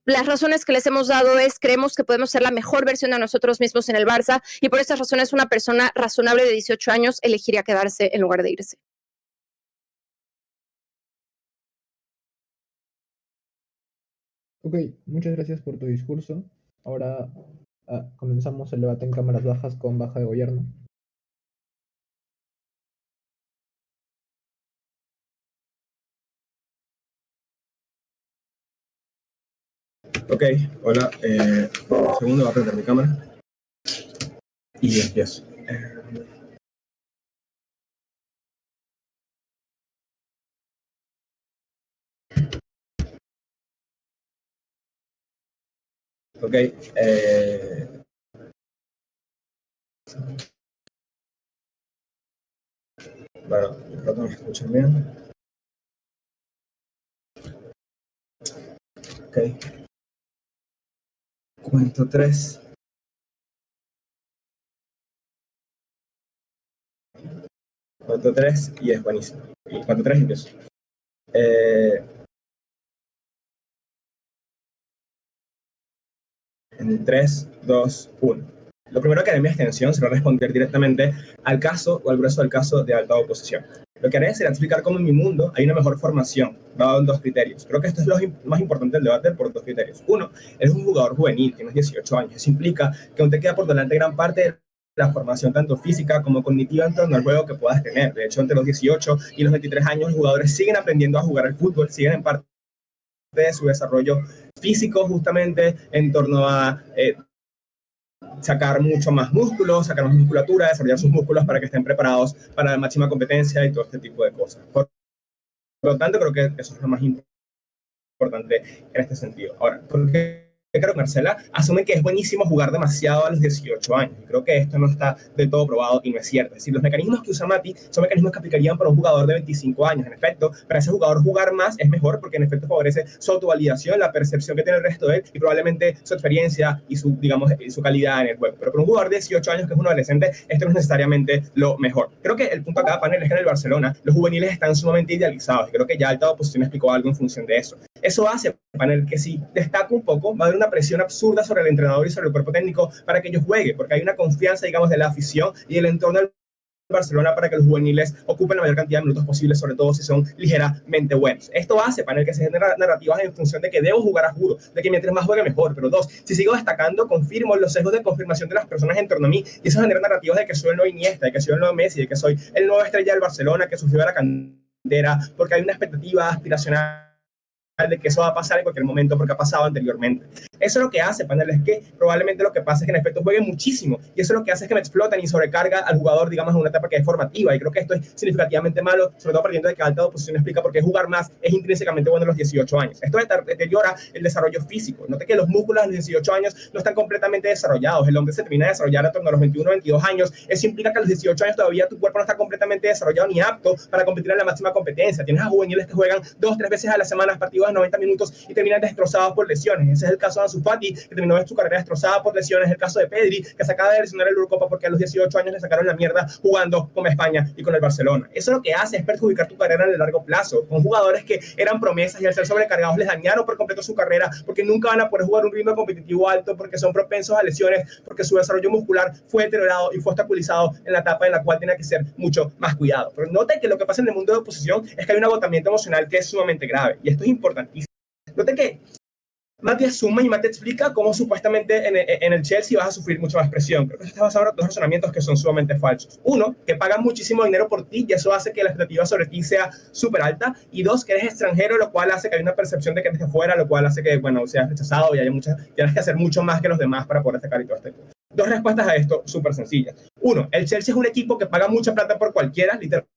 Las razones que les hemos dado es, creemos que podemos ser la mejor versión de nosotros mismos en el Barça y por estas razones una persona razonable de 18 años elegiría quedarse en lugar de irse. Ok, muchas gracias por tu discurso. Ahora comenzamos el debate en cámaras bajas con baja de gobierno. Ok, hola. Un segundo, voy a prender mi cámara. Y empiezo. Ok. Bueno, espero que me escuchen bien. Ok. Cuento 3. Cuento 3 y es buenísimo. Y cuento 3 y empiezo. En 3, 2, 1. Lo primero que haré en mi extensión será responder directamente al caso o al grueso del caso de alta oposición. Lo que haré será explicar cómo en mi mundo hay una mejor formación, dado en 2 criterios. Creo que esto es lo más importante del debate por 2 criterios. Uno, eres un jugador juvenil, tienes 18 años. Eso implica que aún te queda por delante gran parte de la formación tanto física como cognitiva en torno al juego que puedas tener. De hecho, entre los 18 y los 23 años, los jugadores siguen aprendiendo a jugar al fútbol, siguen en parte de su desarrollo físico justamente en torno a sacar mucho más músculo, sacar más musculatura, desarrollar sus músculos para que estén preparados para la máxima competencia y todo este tipo de cosas. Por lo tanto, creo que eso es lo más importante en este sentido. Ahora, ¿por qué creo que Marcela asume que es buenísimo jugar demasiado a los 18 años? Y creo que esto no está del todo probado y no es cierto. Es decir, los mecanismos que usa Mati son mecanismos que aplicarían para un jugador de 25 años. En efecto, para ese jugador jugar más es mejor porque en efecto favorece su autovalidación, la percepción que tiene el resto de él y probablemente su experiencia y su, digamos, su calidad en el juego. Pero para un jugador de 18 años que es un adolescente, esto no es necesariamente lo mejor. Creo que el punto acá, panel, es que en el Barcelona los juveniles están sumamente idealizados y creo que ya alta oposición explicó algo en función de eso. Eso hace, panel, que si destaca un poco, va a haber una presión absurda sobre el entrenador y sobre el cuerpo técnico para que ellos jueguen, porque hay una confianza, digamos, de la afición y el entorno del Barcelona para que los juveniles ocupen la mayor cantidad de minutos posible, sobre todo si son ligeramente buenos. Esto hace, panel, que se genera narrativas en función de que debo jugar a juro, de que mientras más juegue mejor, pero 2, si sigo destacando, confirmo los sesgos de confirmación de las personas en torno a mí y eso genera narrativas de que soy el nuevo Iniesta, de que soy el nuevo Messi, de que soy el nuevo estrella del Barcelona, que surgió de la cantera, porque hay una expectativa aspiracional de que eso va a pasar en cualquier momento porque ha pasado anteriormente. Eso es lo que hace, panel, es que probablemente lo que pasa es que en efecto jueguen muchísimo y eso es lo que hace es que me explotan y sobrecarga al jugador, digamos, en una etapa que es formativa y creo que esto es significativamente malo, sobre todo partiendo de que alta oposición explica por qué jugar más es intrínsecamente bueno a los 18 años. Esto deteriora el desarrollo físico. Note que los músculos a los 18 años no están completamente desarrollados. El hombre se termina de desarrollar a torno a los 21 o 22 años. Eso implica que a los 18 años todavía tu cuerpo no está completamente desarrollado ni apto para competir en la máxima competencia. Tienes a juveniles que juegan 2-3 veces a la semana partidos de 90 minutos y terminan destrozados por lesiones. Ese es el caso de Ansu Fati, que terminó su carrera destrozada por lesiones. El caso de Pedri, que se acaba de lesionar el Eurocopa porque a los 18 años le sacaron la mierda jugando con España y con el Barcelona. Eso lo que hace es perjudicar tu carrera en el largo plazo, con jugadores que eran promesas y al ser sobrecargados les dañaron por completo su carrera porque nunca van a poder jugar un ritmo competitivo alto, porque son propensos a lesiones, porque su desarrollo muscular fue deteriorado y fue obstaculizado en la etapa en la cual tiene que ser mucho más cuidado. Pero note que lo que pasa en el mundo de oposición es que hay un agotamiento emocional que es sumamente grave y esto es importantísimo. Note que Mati asume y Mati explica cómo supuestamente en el Chelsea vas a sufrir mucha más presión. Creo que está basado en 2 razonamientos que son sumamente falsos. 1, que pagan muchísimo dinero por ti y eso hace que la expectativa sobre ti sea súper alta. Y 2, que eres extranjero, lo cual hace que haya una percepción de que eres de fuera, lo cual hace que, bueno, seas rechazado y tienes que hacer mucho más que los demás para poder destacar y todo esto. 2 respuestas a esto súper sencillas. 1, el Chelsea es un equipo que paga mucha plata por cualquiera, literalmente.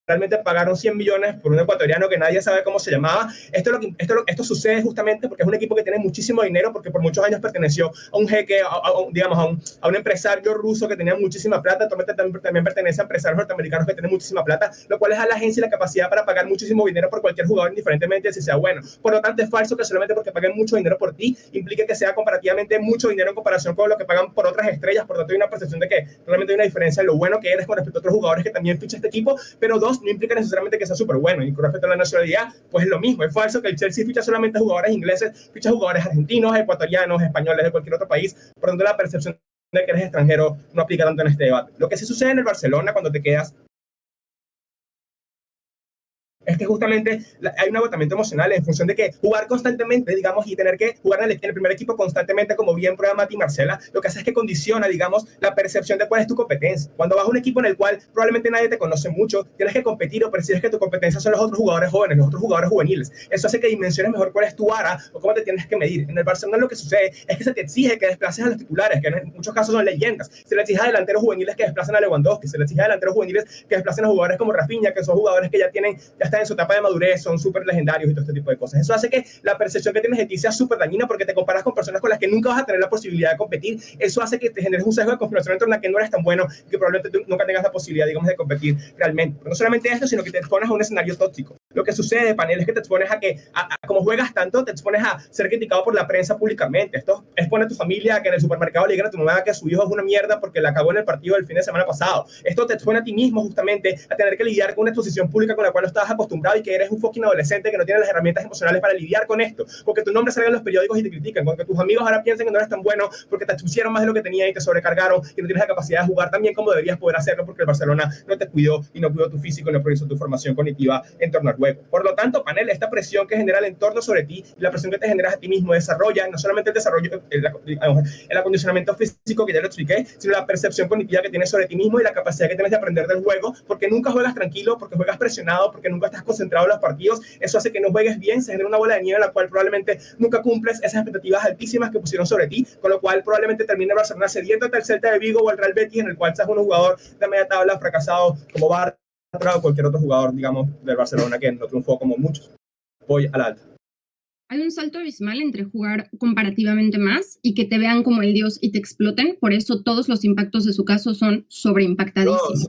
Realmente pagaron 100 millones por un ecuatoriano que nadie sabe cómo se llamaba. Esto sucede justamente porque es un equipo que tiene muchísimo dinero, porque por muchos años perteneció a un jeque, digamos, a un empresario ruso que tenía muchísima plata. También pertenece a empresarios norteamericanos que tienen muchísima plata, lo cual es a la agencia la capacidad para pagar muchísimo dinero por cualquier jugador, indiferentemente de si sea bueno. Por lo tanto, es falso que solamente porque paguen mucho dinero por ti implique que sea comparativamente mucho dinero en comparación con lo que pagan por otras estrellas. Por lo tanto, hay una percepción de que realmente hay una diferencia en lo bueno que eres con respecto a otros jugadores que también ficha este equipo, pero 2, no implica necesariamente que sea súper bueno. Y con respecto a la nacionalidad, pues es lo mismo. Es falso que el Chelsea ficha solamente a jugadores ingleses, ficha a jugadores argentinos, ecuatorianos, españoles de cualquier otro país. Por lo tanto, la percepción de que eres extranjero no aplica tanto en este debate. Lo que sí sucede en el Barcelona cuando te quedas es que justamente hay un agotamiento emocional en función de que jugar constantemente, digamos, y tener que jugar en el primer equipo constantemente, como bien prueba Mati y Marcela, lo que hace es que condiciona, digamos, la percepción de cuál es tu competencia. Cuando vas a un equipo en el cual probablemente nadie te conoce mucho, tienes que competir o percibes que tu competencia son los otros jugadores jóvenes, los otros jugadores juveniles. Eso hace que dimensiones mejor cuál es tu vara o cómo te tienes que medir. En el Barcelona lo que sucede es que se te exige que desplaces a los titulares, que en muchos casos son leyendas. Se le exige a delanteros juveniles que desplacen a Lewandowski, se le exige a delanteros juveniles que desplacen a jugadores como Rafinha, que son jugadores que ya están en su etapa de madurez, son súper legendarios y todo este tipo de cosas. Eso hace que la percepción que tienes de ti sea súper dañina porque te comparas con personas con las que nunca vas a tener la posibilidad de competir. Eso hace que te generes un sesgo de confirmación en torno a que no eres tan bueno y que probablemente tú nunca tengas la posibilidad, digamos, de competir realmente. Pero no solamente esto, sino que te pones a un escenario tóxico. Lo que sucede, panel, es que te expones a que, como juegas tanto, te expones a ser criticado por la prensa públicamente. Esto expone a tu familia a que en el supermercado le digan a tu mamá que su hijo es una mierda porque la cagó en el partido del fin de semana pasado. Esto te expone a ti mismo justamente a tener que lidiar con una exposición pública con la cual no estabas acostumbrado y que eres un fucking adolescente que no tiene las herramientas emocionales para lidiar con esto. Con que tu nombre salga en los periódicos y te critican, con que tus amigos ahora piensen que no eres tan bueno porque te expusieron más de lo que tenías y te sobrecargaron y no tienes la capacidad de jugar tan bien como deberías poder hacerlo porque el Barcelona no te cuidó y no cuidó tu físico y no priorizó tu formación cognitiva en torno al juego. Por lo tanto, panel, esta presión que genera el entorno sobre ti y la presión que te generas a ti mismo desarrolla no solamente el desarrollo, el acondicionamiento físico que ya lo expliqué, sino la percepción cognitiva que tienes sobre ti mismo y la capacidad que tienes de aprender del juego, porque nunca juegas tranquilo, porque juegas presionado, porque nunca estás concentrado en los partidos. Eso hace que no juegues bien, se genera una bola de nieve en la cual probablemente nunca cumples esas expectativas altísimas que pusieron sobre ti, con lo cual probablemente termine el Barcelona cediéndote al Celta de Vigo o al Real Betis, en el cual seas un jugador de media tabla fracasado como Bartra o cualquier otro jugador, digamos, del Barcelona que no triunfó como muchos. Voy al alto. Hay un salto abismal entre jugar comparativamente más y que te vean como el dios y te exploten. Por eso todos los impactos de su caso son sobreimpactadísimos. No, sí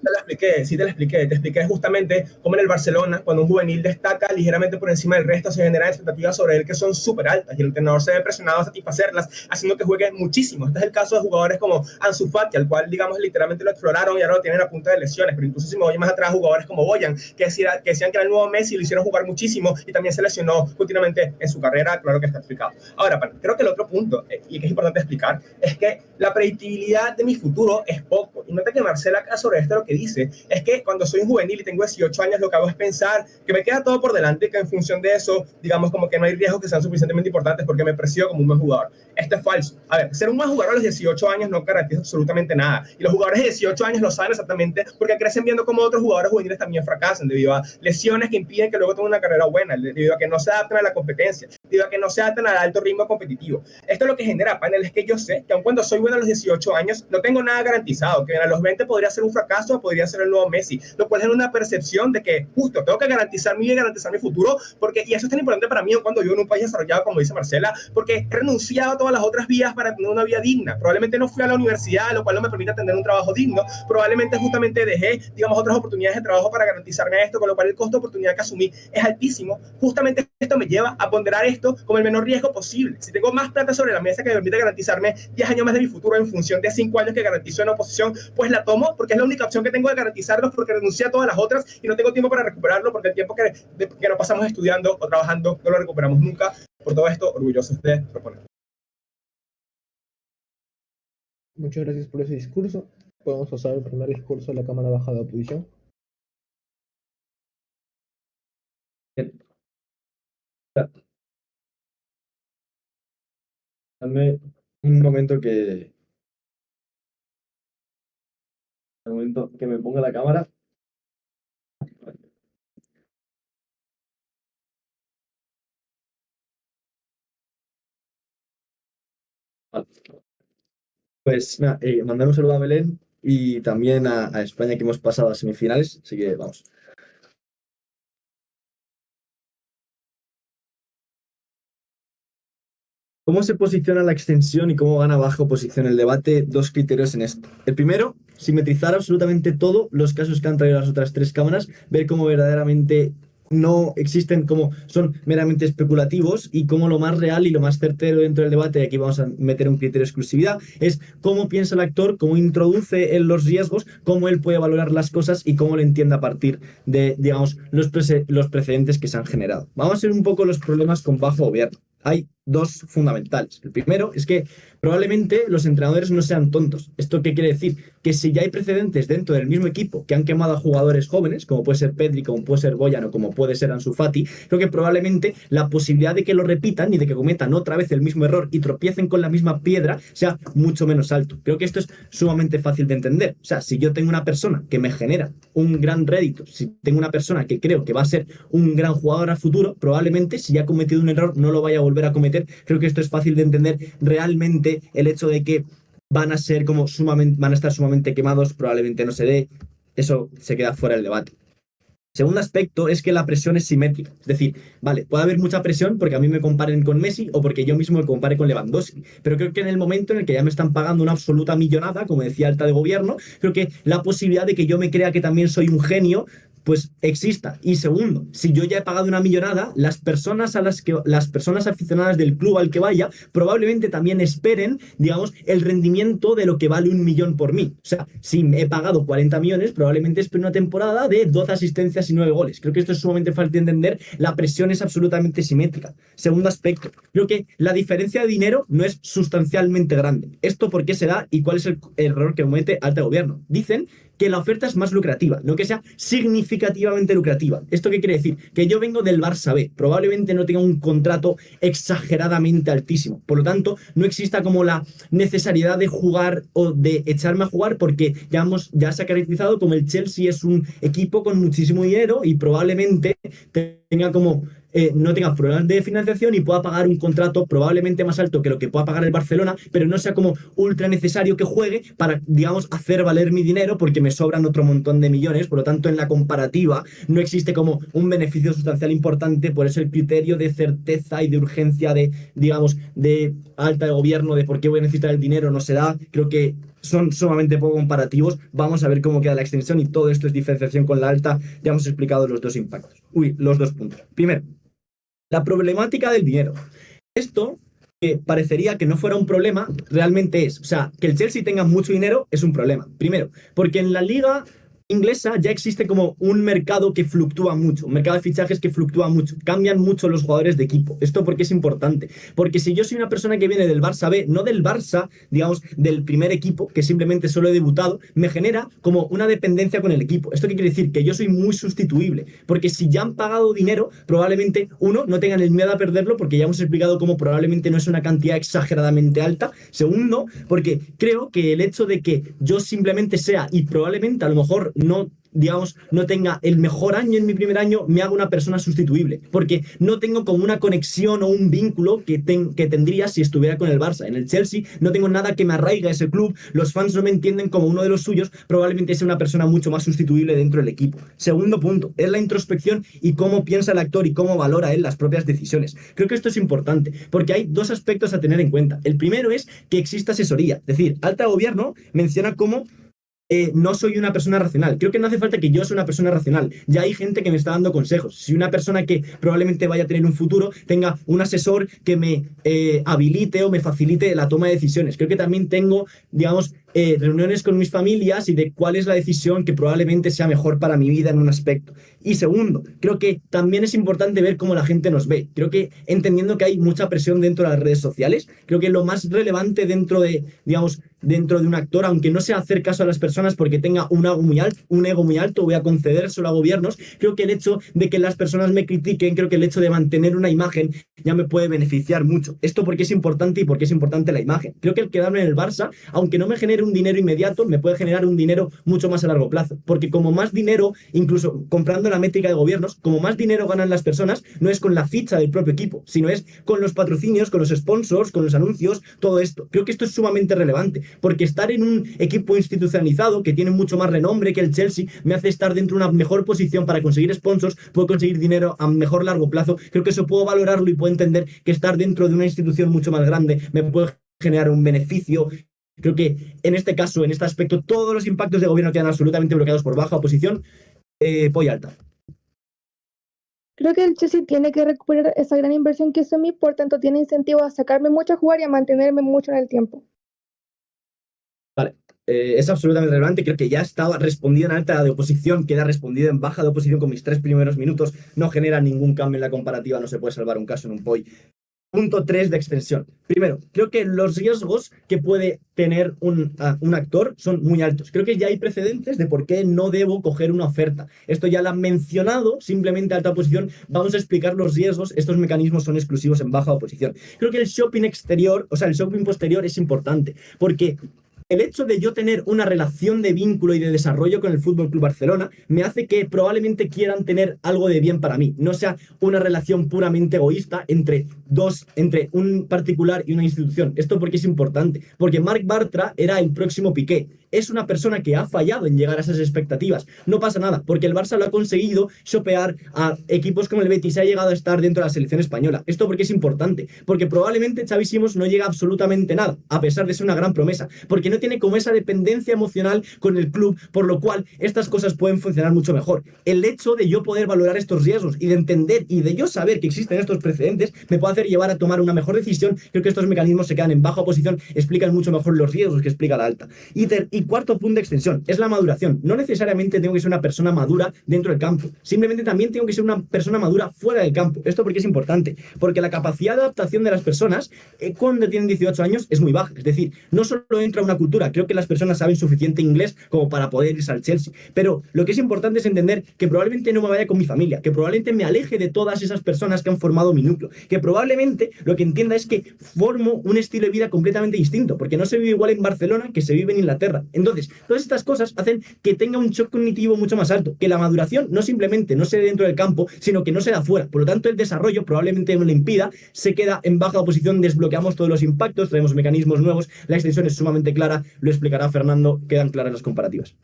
te lo expliqué. Te expliqué justamente cómo en el Barcelona, cuando un juvenil destaca ligeramente por encima del resto, se generan expectativas sobre él que son súper altas y el entrenador se ve presionado a satisfacerlas, haciendo que juegue muchísimo. Este es el caso de jugadores como Ansu Fati, al cual, digamos, literalmente lo exploraron y ahora lo tienen a punta de lesiones. Pero incluso si me voy más atrás, jugadores como Boyan, que decían que era el nuevo Messi, lo hicieron jugar muchísimo y también se lesionó continuamente en su carrera. Claro que está explicado. Ahora, creo que el otro punto, y que es importante explicar, es que la predictibilidad de mi futuro es poco. Y nota que Marcela acá sobre esto lo que dice es que cuando soy un juvenil y tengo 18 años, lo que hago es pensar que me queda todo por delante, que en función de eso, digamos, como que no hay riesgos que sean suficientemente importantes porque me percibo como un buen jugador. Esto es falso. A ver, ser un buen jugador a los 18 años no garantiza absolutamente nada. Y los jugadores de 18 años lo saben exactamente porque crecen viendo cómo otros jugadores juveniles también fracasan debido a lesiones que impiden que luego tengan una carrera buena, debido a que no se adaptan a la competencia, debido a que no se adaptan al alto ritmo competitivo. Esto es lo que genera, panel, es que yo sé que aun cuando soy bueno a los 18 años, no tengo nada garantizado, que a los 20 podría ser un fracaso o podría ser el nuevo Messi, lo cual es una percepción de que justo tengo que garantizar mi vida y garantizar mi futuro, porque, y eso es tan importante para mí cuando vivo en un país desarrollado, como dice Marcela, porque he renunciado a todas las otras vías para tener una vida digna. Probablemente no fui a la universidad, lo cual no me permite tener un trabajo digno. Probablemente justamente dejé, digamos, otras oportunidades de trabajo para garantizarme esto, con lo cual el costo de oportunidad que asumí es altísimo. Justamente esto me lleva a ponderar esto como el menor riesgo posible. Si tengo más plata sobre la mesa que me permite garantizarme 10 años más de mi futuro en función de 5 años que garantizo en oposición, pues la tomo porque es la única opción que tengo de garantizarlos, porque renuncié a todas las otras y no tengo tiempo para recuperarlo, porque el tiempo que nos pasamos estudiando o trabajando no lo recuperamos nunca. Por todo esto, orgullosos de proponer. Muchas gracias por ese discurso. Podemos pasar al primer discurso de la Cámara Baja de Oposición. Dame un momento que me ponga la cámara. Vale. Pues nada, mandar un saludo a Belén y también a España, que hemos pasado a semifinales, así que vamos. ¿Cómo se posiciona la extensión y cómo gana bajo posición el debate? Dos criterios en esto. El primero, simetrizar absolutamente todos los casos que han traído las otras tres cámaras, ver cómo verdaderamente no existen, como son meramente especulativos, y cómo lo más real y lo más certero dentro del debate, y aquí vamos a meter un criterio de exclusividad, es cómo piensa el actor, cómo introduce en los riesgos, cómo él puede valorar las cosas y cómo lo entiende a partir de, digamos, los precedentes que se han generado. Vamos a ver un poco los problemas con bajo gobierno. Hay dos fundamentales. El primero es que probablemente los entrenadores no sean tontos. ¿Esto qué quiere decir? Que si ya hay precedentes dentro del mismo equipo que han quemado a jugadores jóvenes, como puede ser Pedri, como puede ser Boyan o como puede ser Ansu Fati, creo que probablemente la posibilidad de que lo repitan y de que cometan otra vez el mismo error y tropiecen con la misma piedra sea mucho menos alto. Creo que esto es sumamente fácil de entender. O sea, si yo tengo una persona que me genera un gran rédito, si tengo una persona que creo que va a ser un gran jugador a futuro, probablemente si ya ha cometido un error no lo vaya a volver a cometer. Creo que esto es fácil de entender. Realmente el hecho de que van a estar sumamente quemados probablemente no se dé. Eso se queda fuera del debate. Segundo aspecto es que la presión es simétrica. Es decir, vale, puede haber mucha presión porque a mí me comparen con Messi o porque yo mismo me compare con Lewandowski. Pero creo que en el momento en el que ya me están pagando una absoluta millonada, como decía Alta de Gobierno, creo que la posibilidad de que yo me crea que también soy un genio pues exista. Y segundo, si yo ya he pagado una millonada, las personas aficionadas del club al que vaya probablemente también esperen, digamos, el rendimiento de lo que vale 1 millón por mí. O sea, si he pagado 40 millones, probablemente espero una temporada de 12 asistencias y 9 goles. Creo que esto es sumamente fácil de entender. La presión es absolutamente simétrica. Segundo aspecto, creo que la diferencia de dinero no es sustancialmente grande. ¿Esto por qué se da y cuál es el error que comete Alta Gobierno? Dicen que la oferta es más lucrativa, no que sea significativamente lucrativa. ¿Esto qué quiere decir? Que yo vengo del Barça B, probablemente no tenga un contrato exageradamente altísimo. Por lo tanto, no exista como la necesidad de jugar o de echarme a jugar porque ya se ha caracterizado como el Chelsea es un equipo con muchísimo dinero y probablemente tenga como no tenga problemas de financiación y pueda pagar un contrato probablemente más alto que lo que pueda pagar el Barcelona, pero no sea como ultra necesario que juegue para, digamos, hacer valer mi dinero porque me sobran otro montón de millones. Por lo tanto, en la comparativa no existe como un beneficio sustancial importante. Por eso el criterio de certeza y de urgencia de, digamos, de Alta de Gobierno, de por qué voy a necesitar el dinero, no se da. Creo que son sumamente poco comparativos. Vamos a ver cómo queda la extensión y todo esto es diferenciación con la Alta. Ya hemos explicado los dos impactos. Los dos puntos. Primero, la problemática del dinero. Esto, que parecería que no fuera un problema, realmente es. O sea, que el Chelsea tenga mucho dinero es un problema. Primero, porque en la liga inglesa ya existe como un mercado que fluctúa mucho, un mercado de fichajes que fluctúa mucho, cambian mucho los jugadores de equipo. ¿Esto por qué es importante? Porque si yo soy una persona que viene del Barça B, no del Barça, digamos, del primer equipo, que simplemente solo he debutado, me genera como una dependencia con el equipo. ¿Esto qué quiere decir? Que yo soy muy sustituible, porque si ya han pagado dinero, probablemente, uno, no tengan el miedo a perderlo, porque ya hemos explicado cómo probablemente no es una cantidad exageradamente alta. Segundo, porque creo que el hecho de que yo simplemente sea, y probablemente a lo mejor no, digamos, no tenga el mejor año en mi primer año, me hago una persona sustituible, porque no tengo como una conexión o un vínculo que tendría si estuviera con el Barça. En el Chelsea no tengo nada que me arraiga a ese club, los fans no me entienden como uno de los suyos, probablemente sea una persona mucho más sustituible dentro del equipo. Segundo punto, es la introspección y cómo piensa el actor y cómo valora él las propias decisiones. Creo que esto es importante, porque hay dos aspectos a tener en cuenta. El primero es que exista asesoría, es decir, Alta Gobierno menciona cómo no soy una persona racional. Creo que no hace falta que yo sea una persona racional. Ya hay gente que me está dando consejos. Si una persona que probablemente vaya a tener un futuro tenga un asesor que me habilite o me facilite la toma de decisiones. Creo que también tengo, digamos, reuniones con mis familias y de cuál es la decisión que probablemente sea mejor para mi vida en un aspecto. Y segundo, creo que también es importante ver cómo la gente nos ve. Creo que entendiendo que hay mucha presión dentro de las redes sociales, creo que lo más relevante dentro de, digamos, dentro de un actor, aunque no sea hacer caso a las personas porque tenga un ego muy alto, voy a concedérselo a gobiernos, creo que el hecho de que las personas me critiquen, creo que el hecho de mantener una imagen ya me puede beneficiar mucho. Esto porque es importante y porque es importante la imagen. Creo que el quedarme en el Barça, aunque no me genere un dinero inmediato, me puede generar un dinero mucho más a largo plazo, porque como más dinero, incluso comprando la métrica de gobiernos, como más dinero ganan las personas, no es con la ficha del propio equipo, sino es con los patrocinios, con los sponsors, con los anuncios, todo esto. Creo que esto es sumamente relevante, porque estar en un equipo institucionalizado que tiene mucho más renombre que el Chelsea me hace estar dentro de una mejor posición para conseguir sponsors, puedo conseguir dinero a mejor largo plazo. Creo que eso puedo valorarlo y puedo entender que estar dentro de una institución mucho más grande me puede generar un beneficio. Creo que en este caso, en este aspecto, todos los impactos de gobierno quedan absolutamente bloqueados por baja oposición. Polla alta. Creo que el Chelsea tiene que recuperar esa gran inversión que hizo en mí, por tanto tiene incentivo a sacarme mucho a jugar y a mantenerme mucho en el tiempo. Vale, es absolutamente relevante. Creo que ya estaba respondido en alta de oposición, queda respondido en baja de oposición con mis 3 primeros minutos. No genera ningún cambio en la comparativa, no se puede salvar un caso en un POI. Punto 3 de extensión. Primero, creo que los riesgos que puede tener un actor son muy altos. Creo que ya hay precedentes de por qué no debo coger una oferta. Esto ya lo han mencionado, simplemente alta oposición. Vamos a explicar los riesgos. Estos mecanismos son exclusivos en baja oposición. Creo que el shopping exterior, o sea, el shopping posterior es importante, porque el hecho de yo tener una relación de vínculo y de desarrollo con el FC Barcelona me hace que probablemente quieran tener algo de bien para mí, no sea una relación puramente egoísta entre un particular y una institución. Esto porque es importante, porque Marc Bartra era el próximo Piqué es una persona que ha fallado en llegar a esas expectativas. No pasa nada, porque el Barça lo ha conseguido chopear a equipos como el Betis, ha llegado a estar dentro de la selección española. Esto porque es importante, porque probablemente Xavi Simons no llega a absolutamente nada, a pesar de ser una gran promesa, porque no tiene como esa dependencia emocional con el club, por lo cual estas cosas pueden funcionar mucho mejor. El hecho de yo poder valorar estos riesgos y de entender y de yo saber que existen estos precedentes me puede hacer llevar a tomar una mejor decisión. Creo que estos mecanismos se quedan en baja posición, explican mucho mejor los riesgos que explica la alta. Y cuarto punto de extensión, es la maduración. No necesariamente tengo que ser una persona madura dentro del campo, simplemente también tengo que ser una persona madura fuera del campo. Esto porque es importante, porque la capacidad de adaptación de las personas cuando tienen 18 años es muy baja. Es decir, no solo entra una cultura, creo que las personas saben suficiente inglés como para poder irse al Chelsea, pero lo que es importante es entender que probablemente no me vaya con mi familia, que probablemente me aleje de todas esas personas que han formado mi núcleo, que probablemente lo que entienda es que formo un estilo de vida completamente distinto, porque no se vive igual en Barcelona que se vive en Inglaterra. Entonces, todas estas cosas hacen que tenga un shock cognitivo mucho más alto, que la maduración no simplemente no se dé dentro del campo, sino que no se da fuera. Por lo tanto, el desarrollo probablemente no le impida, se queda en baja posición, desbloqueamos todos los impactos, traemos mecanismos nuevos, la extensión es sumamente clara, lo explicará Fernando, quedan claras las comparativas.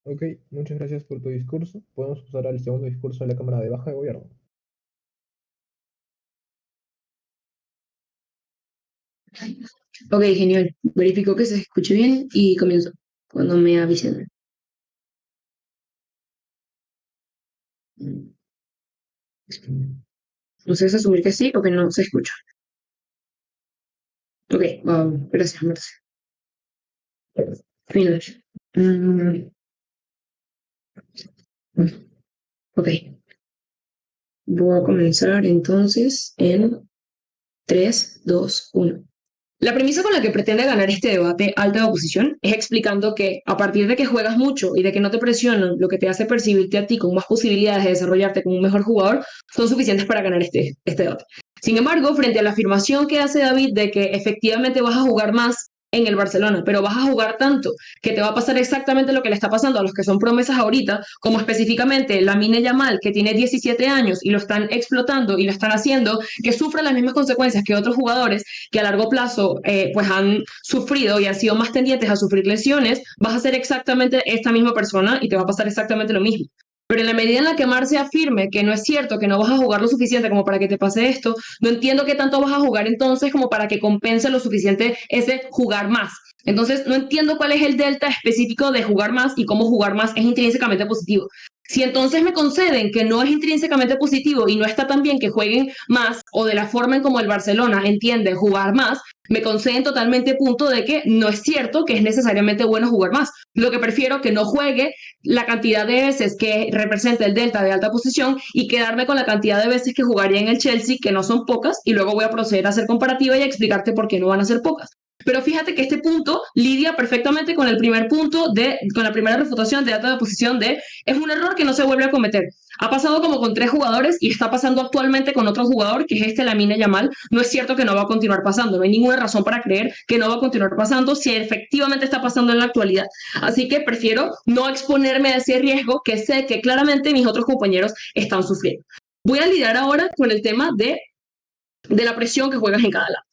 Ok, muchas gracias por tu discurso. Podemos pasar al segundo discurso de la Cámara de Baja de Gobierno. Ok, genial. Verifico que se escuche bien y comienzo cuando me avisen. No sé si asumir que sí o que no se escucha. Ok, gracias, Marce. Finish. Ok. Voy a comenzar entonces en 3, 2, 1. La premisa con la que pretende ganar este debate alta oposición es explicando que a partir de que juegas mucho y de que no te presionan, lo que te hace percibirte a ti con más posibilidades de desarrollarte como un mejor jugador, son suficientes para ganar este debate. Sin embargo, frente a la afirmación que hace David de que efectivamente vas a jugar más en el Barcelona, pero vas a jugar tanto que te va a pasar exactamente lo que le está pasando a los que son promesas ahorita, como específicamente Lamine Yamal, que tiene 17 años y lo están explotando y lo están haciendo que sufra las mismas consecuencias que otros jugadores que a largo plazo pues han sufrido y han sido más tendientes a sufrir lesiones, vas a ser exactamente esta misma persona y te va a pasar exactamente lo mismo. Pero en la medida en la que Marce afirme que no es cierto, que no vas a jugar lo suficiente como para que te pase esto, no entiendo qué tanto vas a jugar entonces como para que compense lo suficiente ese jugar más. Entonces, no entiendo cuál es el delta específico de jugar más y cómo jugar más es intrínsecamente positivo. Si entonces me conceden que no es intrínsecamente positivo y no está tan bien que jueguen más o de la forma en como el Barcelona entiende jugar más, me conceden totalmente punto de que no es cierto que es necesariamente bueno jugar más. Lo que prefiero que no juegue la cantidad de veces que representa el delta de alta posición y quedarme con la cantidad de veces que jugaría en el Chelsea, que no son pocas, y luego voy a proceder a hacer comparativa y a explicarte por qué no van a ser pocas. Pero fíjate que este punto lidia perfectamente con el primer punto con la primera refutación de alta posición es un error que no se vuelve a cometer. Ha pasado como con 3 jugadores y está pasando actualmente con otro jugador, que es Lamine Yamal. No es cierto que no va a continuar pasando. No hay ninguna razón para creer que no va a continuar pasando si efectivamente está pasando en la actualidad. Así que prefiero no exponerme a ese riesgo que sé que claramente mis otros compañeros están sufriendo. Voy a lidiar ahora con el tema de la presión que juegas en cada lado.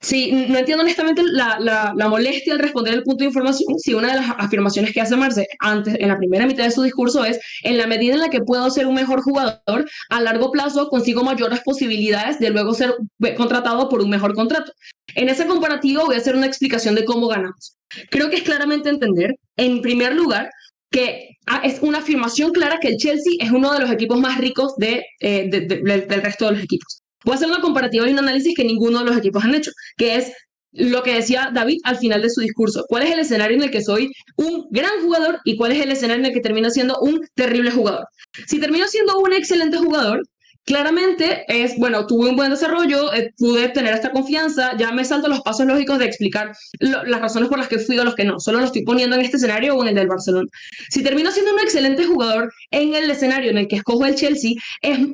Sí, no entiendo honestamente la molestia al responder el punto de información si una de las afirmaciones que hace Marce antes, en la primera mitad de su discurso es: en la medida en la que puedo ser un mejor jugador, a largo plazo consigo mayores posibilidades de luego ser contratado por un mejor contrato. En ese comparativo voy a hacer una explicación de cómo ganamos. Creo que es claramente entender, en primer lugar, que es una afirmación clara que el Chelsea es uno de los equipos más ricos del resto de los equipos. Voy a hacer una comparativa y un análisis que ninguno de los equipos han hecho, que es lo que decía David al final de su discurso. ¿Cuál es el escenario en el que soy un gran jugador y cuál es el escenario en el que termino siendo un terrible jugador? Si termino siendo un excelente jugador, claramente es, bueno, tuve un buen desarrollo, pude tener esta confianza, ya me salto los pasos lógicos de explicar las razones por las que fui o los que no, solo lo estoy poniendo en este escenario o en el del Barcelona. Si termino siendo un excelente jugador en el escenario en el que escojo el Chelsea,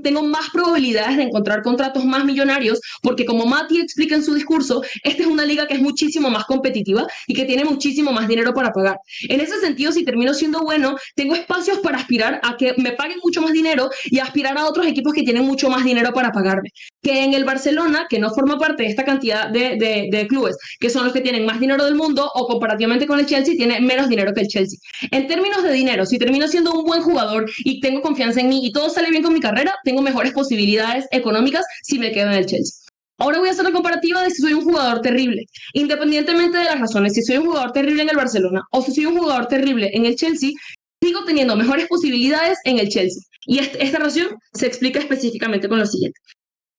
tengo más probabilidades de encontrar contratos más millonarios, porque como Mati explica en su discurso, esta es una liga que es muchísimo más competitiva y que tiene muchísimo más dinero para pagar. En ese sentido, si termino siendo bueno, tengo espacios para aspirar a que me paguen mucho más dinero y aspirar a otros equipos que tienen tienen mucho más dinero para pagarme. Que en el Barcelona, que no forma parte de esta cantidad de clubes, que son los que tienen más dinero del mundo, o comparativamente con el Chelsea, tiene menos dinero que el Chelsea. En términos de dinero, si termino siendo un buen jugador y tengo confianza en mí y todo sale bien con mi carrera, tengo mejores posibilidades económicas si me quedo en el Chelsea. Ahora voy a hacer la comparativa de si soy un jugador terrible. Independientemente de las razones, si soy un jugador terrible en el Barcelona o si soy un jugador terrible en el Chelsea, sigo teniendo mejores posibilidades en el Chelsea. Y esta razón se explica específicamente con lo siguiente.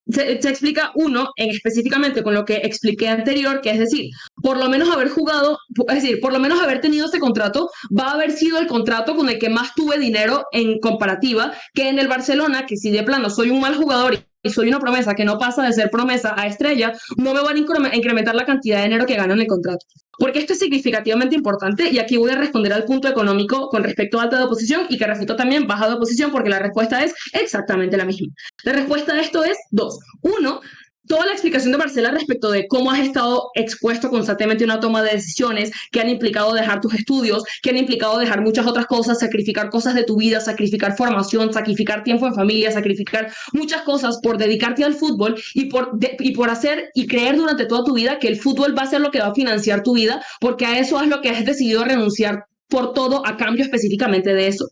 Se explica específicamente con lo que expliqué anterior, que es decir, por lo menos haber jugado, es decir, por lo menos haber tenido ese contrato, va a haber sido el contrato con el que más tuve dinero en comparativa que en el Barcelona, que si de plano soy un mal jugador y soy una promesa que no pasa de ser promesa a estrella, no me van a incrementar la cantidad de dinero que gano en el contrato. Porque esto es significativamente importante y aquí voy a responder al punto económico con respecto a alta de oposición y que refito también baja de oposición porque la respuesta es exactamente la misma. La respuesta a esto es dos. Uno, toda la explicación de Marcela respecto de cómo has estado expuesto constantemente a una toma de decisiones que han implicado dejar tus estudios, que han implicado dejar muchas otras cosas, sacrificar cosas de tu vida, sacrificar formación, sacrificar tiempo en familia, sacrificar muchas cosas por dedicarte al fútbol y por hacer y creer durante toda tu vida que el fútbol va a ser lo que va a financiar tu vida, porque a eso es lo que has decidido renunciar por todo a cambio específicamente de eso.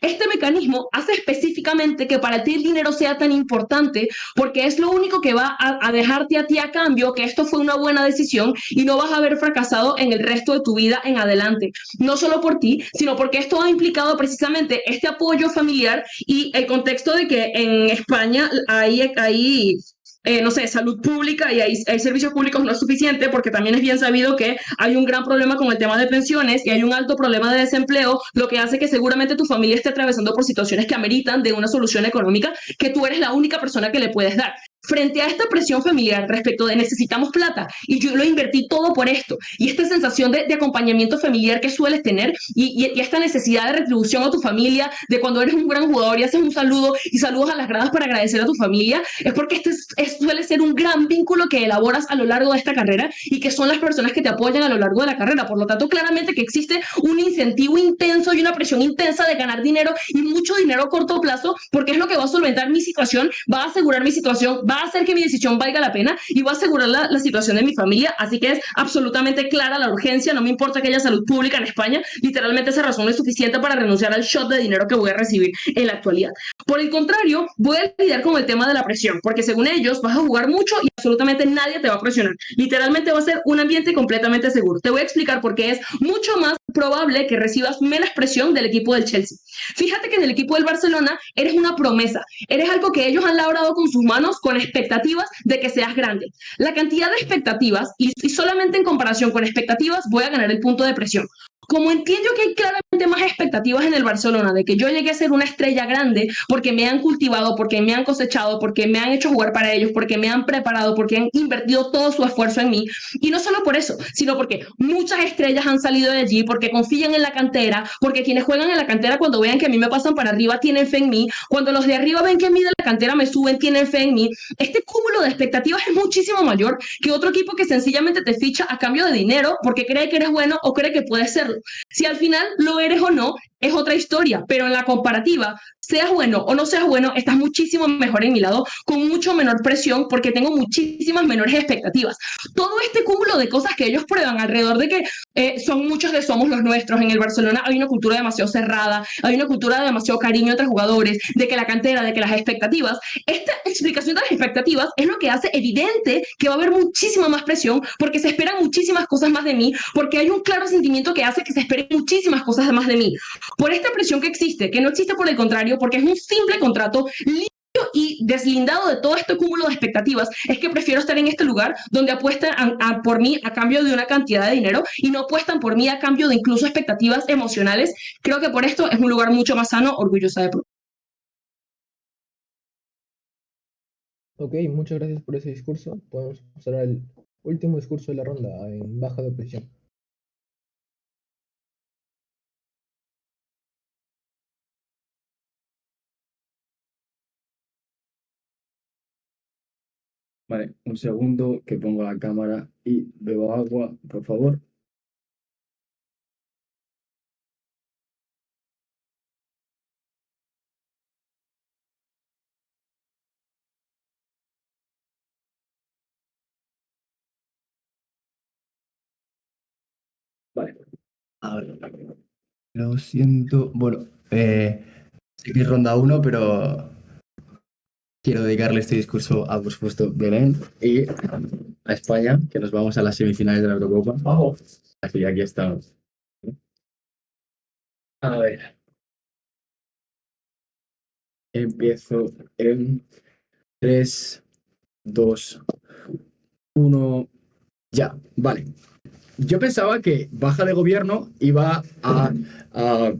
Este mecanismo hace específicamente que para ti el dinero sea tan importante porque es lo único que va a dejarte a ti a cambio que esto fue una buena decisión y no vas a haber fracasado en el resto de tu vida en adelante. No solo por ti, sino porque esto ha implicado precisamente este apoyo familiar y el contexto de que en España hay no sé, salud pública y hay servicios públicos no es suficiente porque también es bien sabido que hay un gran problema con el tema de pensiones y hay un alto problema de desempleo, lo que hace que seguramente tu familia esté atravesando por situaciones que ameritan de una solución económica que tú eres la única persona que le puedes dar. Frente a esta presión familiar respecto de necesitamos plata y yo lo invertí todo por esto y esta sensación de acompañamiento familiar que sueles tener y esta necesidad de retribución a tu familia de cuando eres un gran jugador y haces un saludo y saludos a las gradas para agradecer a tu familia, es porque suele ser un gran vínculo que elaboras a lo largo de esta carrera y que son las personas que te apoyan a lo largo de la carrera. Por lo tanto, claramente que existe un incentivo intenso y una presión intensa de ganar dinero y mucho dinero a corto plazo porque es lo que va a solventar mi situación, va a asegurar mi situación, va a hacer que mi decisión valga la pena y va a asegurar la situación de mi familia. Así que es absolutamente clara la urgencia, no me importa que haya salud pública en España, literalmente esa razón es suficiente para renunciar al shot de dinero que voy a recibir en la actualidad. Por el contrario, voy a lidiar con el tema de la presión, porque según ellos vas a jugar mucho y absolutamente nadie te va a presionar. Literalmente va a ser un ambiente completamente seguro. Te voy a explicar por qué es mucho más probable que recibas menos presión del equipo del Chelsea. Fíjate que en el equipo del Barcelona eres una promesa, eres algo que ellos han labrado con sus manos con expectativas de que seas grande. La cantidad de expectativas, y solamente en comparación con expectativas, voy a ganar el punto de presión. Como entiendo que hay claramente más expectativas en el Barcelona de que yo llegue a ser una estrella grande porque me han cultivado, porque me han cosechado, porque me han hecho jugar para ellos, porque me han preparado, porque han invertido todo su esfuerzo en mí. Y no solo por eso, sino porque muchas estrellas han salido de allí, porque confían en la cantera, porque quienes juegan en la cantera cuando vean que a mí me pasan para arriba tienen fe en mí, cuando los de arriba ven que a mí de la cantera me suben tienen fe en mí. Este cúmulo de expectativas es muchísimo mayor que otro equipo que sencillamente te ficha a cambio de dinero porque cree que eres bueno o cree que puedes serlo. Si al final lo eres o no, es otra historia, pero en la comparativa, seas bueno o no seas bueno, estás muchísimo mejor en mi lado, con mucho menor presión, porque tengo muchísimas menores expectativas. Todo este cúmulo de cosas que ellos prueban alrededor de que son muchos de somos los nuestros. En el Barcelona hay una cultura demasiado cerrada, hay una cultura de demasiado cariño entre jugadores, de que la cantera, de que las expectativas. Esta explicación de las expectativas es lo que hace evidente que va a haber muchísima más presión, porque se esperan muchísimas cosas más de mí, porque hay un claro sentimiento que hace que se esperen muchísimas cosas más de mí. Por esta presión que existe, que no existe por el contrario, porque es un simple contrato limpio y deslindado de todo este cúmulo de expectativas, es que prefiero estar en este lugar donde apuestan por mí a cambio de una cantidad de dinero y no apuestan por mí a cambio de incluso expectativas emocionales. Creo que por esto es un lugar mucho más sano, orgullosa de propio. Ok, muchas gracias por ese discurso. Podemos pasar al último discurso de la ronda en baja de oposición. Vale, un segundo que pongo la cámara y bebo agua, por favor. A ver, lo siento. Bueno, sé que es ronda 1, pero quiero dedicarle este discurso a, por supuesto, Belén y a España, que nos vamos a las semifinales de la Eurocopa. Así que aquí estamos. A ver, empiezo en 3, 2, 1, ya, vale. Yo pensaba que baja de gobierno iba a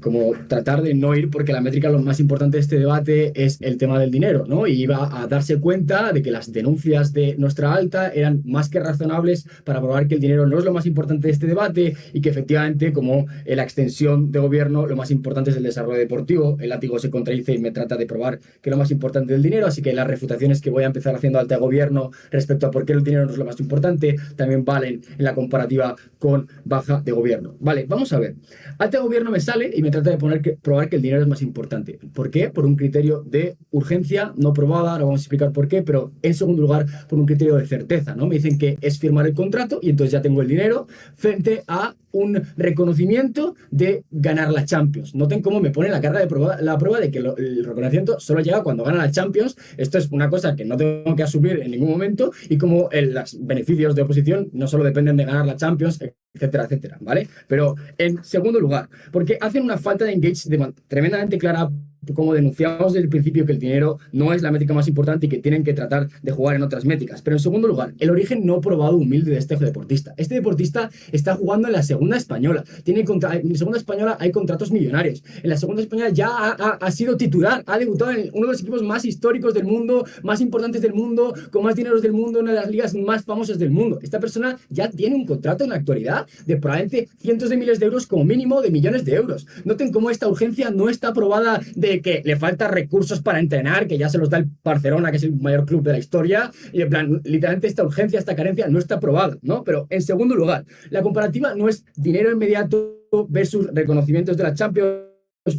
como tratar de no ir porque la métrica lo más importante de este debate es el tema del dinero, ¿no? Y iba a darse cuenta de que las denuncias de nuestra alta eran más que razonables para probar que el dinero no es lo más importante de este debate y que efectivamente, como en la extensión de gobierno, lo más importante es el desarrollo deportivo. El látigo se contradice y me trata de probar que lo más importante es el dinero, así que las refutaciones que voy a empezar haciendo alta de gobierno respecto a por qué el dinero no es lo más importante también valen en la comparativa con baja de gobierno. Vale, vamos a ver. Alta de gobierno me sale y me trata de probar que el dinero es más importante. ¿Por qué? Por un criterio de urgencia no probada, ahora vamos a explicar por qué, pero en segundo lugar por un criterio de certeza, ¿no? Me dicen que es firmar el contrato y entonces ya tengo el dinero frente a un reconocimiento de ganar la Champions. Noten cómo me pone la carga de la prueba de que el reconocimiento solo llega cuando gana la Champions. Esto es una cosa que no tengo que asumir en ningún momento y como los beneficios de oposición no solo dependen de ganar la Champions, etcétera, etcétera, ¿vale? Pero en segundo lugar, porque hacen una falta de engagement tremendamente clara, como denunciamos desde el principio que el dinero no es la métrica más importante y que tienen que tratar de jugar en otras métricas. Pero en segundo lugar, el origen no probado humilde de este deportista. Este deportista está jugando en la segunda española. En la segunda española hay contratos millonarios. En la segunda española ya ha sido titular, ha debutado en uno de los equipos más históricos del mundo, más importantes del mundo, con más dineros del mundo, una de las ligas más famosas del mundo. Esta persona ya tiene un contrato en la actualidad de probablemente cientos de miles de euros, como mínimo de millones de euros. Noten cómo esta urgencia no está probada de que le falta recursos para entrenar, que ya se los da el Barcelona, que es el mayor club de la historia, y en plan, literalmente esta urgencia, esta carencia no está probada, ¿no? Pero en segundo lugar, la comparativa no es dinero inmediato versus reconocimientos de la Champions.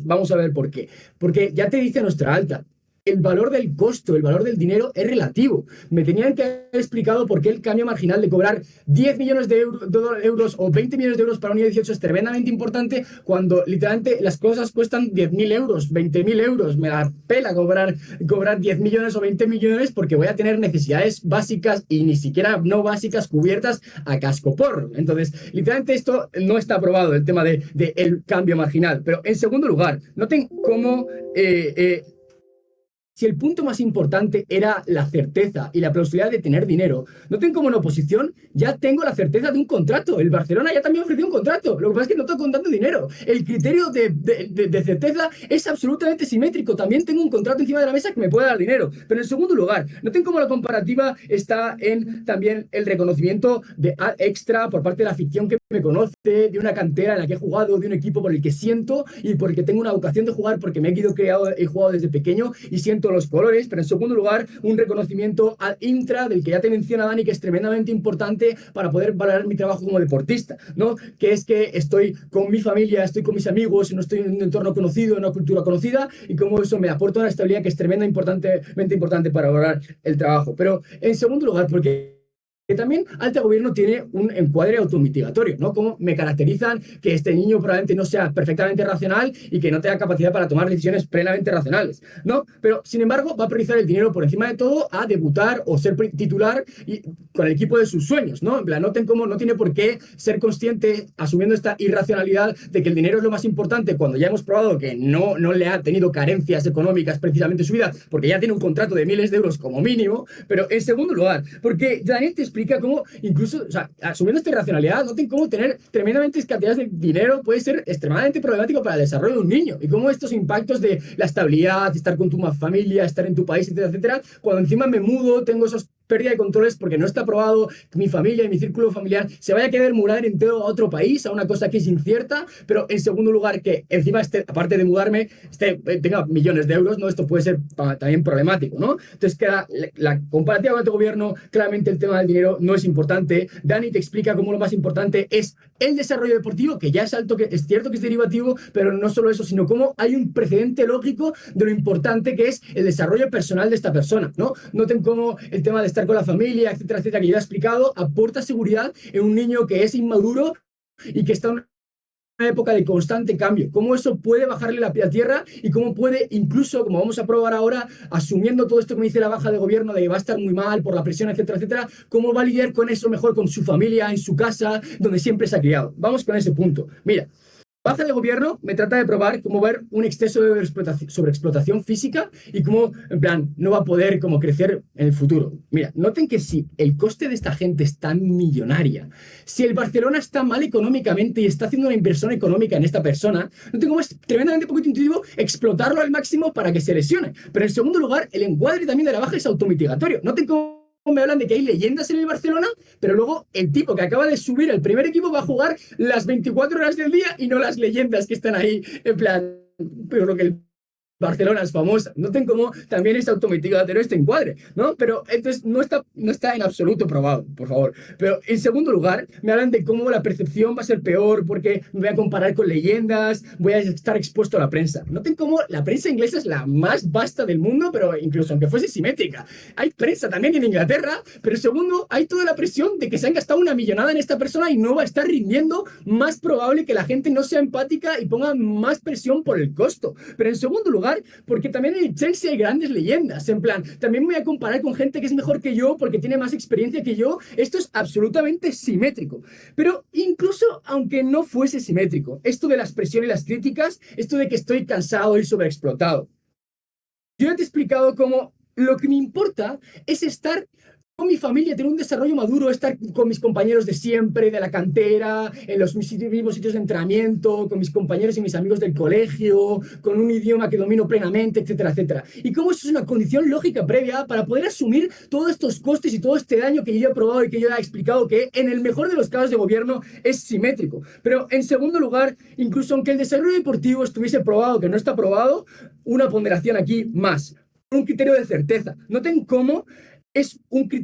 Vamos a ver por qué. Porque ya te dice nuestra alta, el valor del costo, el valor del dinero es relativo. Me tenían que haber explicado por qué el cambio marginal de cobrar 10 millones de euros o 20 millones de euros para un I-18 es tremendamente importante cuando literalmente las cosas cuestan 10.000 euros, 20.000 euros. Me la pela cobrar 10 millones o 20 millones porque voy a tener necesidades básicas y ni siquiera no básicas cubiertas a cascoporro. Entonces, literalmente esto no está aprobado, el tema de el cambio marginal. Pero en segundo lugar, noten cómo si el punto más importante era la certeza y la plausibilidad de tener dinero, noten como en oposición ya tengo la certeza de un contrato. El Barcelona ya también ofreció un contrato. Lo que pasa es que no estoy contando dinero. El criterio de certeza es absolutamente simétrico. También tengo un contrato encima de la mesa que me puede dar dinero. Pero en segundo lugar, noten cómo la comparativa está en también el reconocimiento de extra por parte de la afición que me conoce, de una cantera en la que he jugado, de un equipo por el que siento y por el que tengo una vocación de jugar, porque me he jugado desde pequeño y siento los colores. Pero en segundo lugar, un reconocimiento al intra del que ya te menciona Dani, que es tremendamente importante para poder valorar mi trabajo como deportista, ¿no? Que es que estoy con mi familia, estoy con mis amigos, no estoy en un entorno conocido, en una cultura conocida, y como eso me aporta una estabilidad que es tremendamente importante para valorar el trabajo. Pero en segundo lugar, porque que también alta gobierno tiene un encuadre automitigatorio, ¿no? Como me caracterizan que este niño probablemente no sea perfectamente racional y que no tenga capacidad para tomar decisiones plenamente racionales, ¿no? Pero, sin embargo, va a priorizar el dinero por encima de todo a debutar o ser titular con el equipo de sus sueños, ¿no? En plan, noten cómo no tiene por qué ser consciente, asumiendo esta irracionalidad de que el dinero es lo más importante cuando ya hemos probado que no le ha tenido carencias económicas precisamente en su vida, porque ya tiene un contrato de miles de euros como mínimo. Pero en segundo lugar, porque Daniel te explica cómo incluso, o sea, asumiendo esta irracionalidad, noten cómo tener tremendamente cantidades de dinero puede ser extremadamente problemático para el desarrollo de un niño y cómo estos impactos de la estabilidad, estar con tu familia, estar en tu país, etcétera, etcétera, cuando encima me mudo, tengo esos pérdida de controles porque no está probado que mi familia y mi círculo familiar se vaya a querer mudar entero a otro país, a una cosa que es incierta. Pero en segundo lugar, que encima aparte de mudarme, tenga millones de euros, ¿no? Esto puede ser también problemático, ¿no? Entonces queda la comparativa con el gobierno. Claramente el tema del dinero no es importante. Dani te explica cómo lo más importante es el desarrollo deportivo, que ya es alto, que es cierto que es derivativo, pero no solo eso, sino cómo hay un precedente lógico de lo importante que es el desarrollo personal de esta persona, ¿no? Noten cómo el tema de estar con la familia, etcétera, etcétera, que yo he explicado, aporta seguridad en un niño que es inmaduro y que está una época de constante cambio, cómo eso puede bajarle la tierra y cómo puede incluso, como vamos a probar ahora, asumiendo todo esto que me dice la baja de gobierno de que va a estar muy mal por la presión, etcétera, etcétera, cómo va a lidiar con eso mejor con su familia, en su casa, donde siempre se ha criado. Vamos con ese punto. Mira, baja de gobierno me trata de probar cómo ver un exceso de sobreexplotación física y cómo, en plan, no va a poder como crecer en el futuro. Mira, noten que si el coste de esta gente es tan millonaria, si el Barcelona está mal económicamente y está haciendo una inversión económica en esta persona, noten cómo es tremendamente poco intuitivo explotarlo al máximo para que se lesione. Pero en segundo lugar, el encuadre también de la baja es automitigatorio. Noten cómo me hablan de que hay leyendas en el Barcelona, pero luego el tipo que acaba de subir al primer equipo va a jugar las 24 horas del día y no las leyendas que están ahí, en plan, pero lo que el Barcelona es famosa. Noten cómo también es automitigatorio este encuadre, ¿no? Pero entonces no está en absoluto probado, por favor. Pero en segundo lugar, me hablan de cómo la percepción va a ser peor porque me voy a comparar con leyendas, voy a estar expuesto a la prensa. Noten cómo la prensa inglesa es la más vasta del mundo, pero incluso aunque fuese simétrica. Hay prensa también en Inglaterra, pero segundo, hay toda la presión de que se han gastado una millonada en esta persona y no va a estar rindiendo, más probable que la gente no sea empática y ponga más presión por el costo. Pero en segundo lugar, porque también en el Chelsea hay grandes leyendas, en plan, también me voy a comparar con gente que es mejor que yo porque tiene más experiencia que yo. Esto es absolutamente simétrico. Pero incluso aunque no fuese simétrico, esto de las presiones y las críticas, esto de que estoy cansado y sobreexplotado, yo ya te he explicado cómo lo que me importa es estar con mi familia, tener un desarrollo maduro, estar con mis compañeros de siempre, de la cantera, en los mismos sitios de entrenamiento, con mis compañeros y mis amigos del colegio, con un idioma que domino plenamente, etcétera, etcétera. Y cómo eso es una condición lógica previa para poder asumir todos estos costes y todo este daño que yo he probado y que yo he explicado que en el mejor de los casos de gobierno es simétrico. Pero en segundo lugar, incluso aunque el desarrollo deportivo estuviese probado que no está probado, una ponderación aquí más. Un criterio de certeza. Noten cómo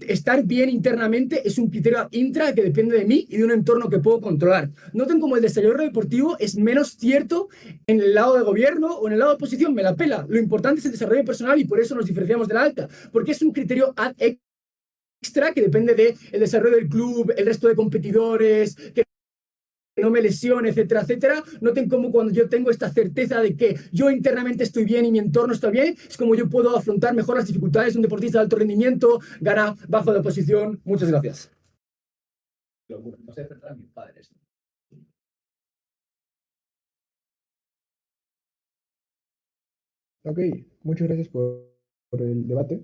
estar bien internamente es un criterio intra que depende de mí y de un entorno que puedo controlar. Noten cómo el desarrollo deportivo es menos cierto en el lado de gobierno o en el lado de oposición, me la pela. Lo importante es el desarrollo personal y por eso nos diferenciamos de la alta, porque es un criterio extra que depende del desarrollo del club, el resto de competidores, que no me lesione, etcétera, etcétera. Noten cómo cuando yo tengo esta certeza de que yo internamente estoy bien y mi entorno está bien, es como yo puedo afrontar mejor las dificultades. Un deportista de alto rendimiento gana bajo de oposición. Muchas gracias. Ok, muchas gracias por el debate.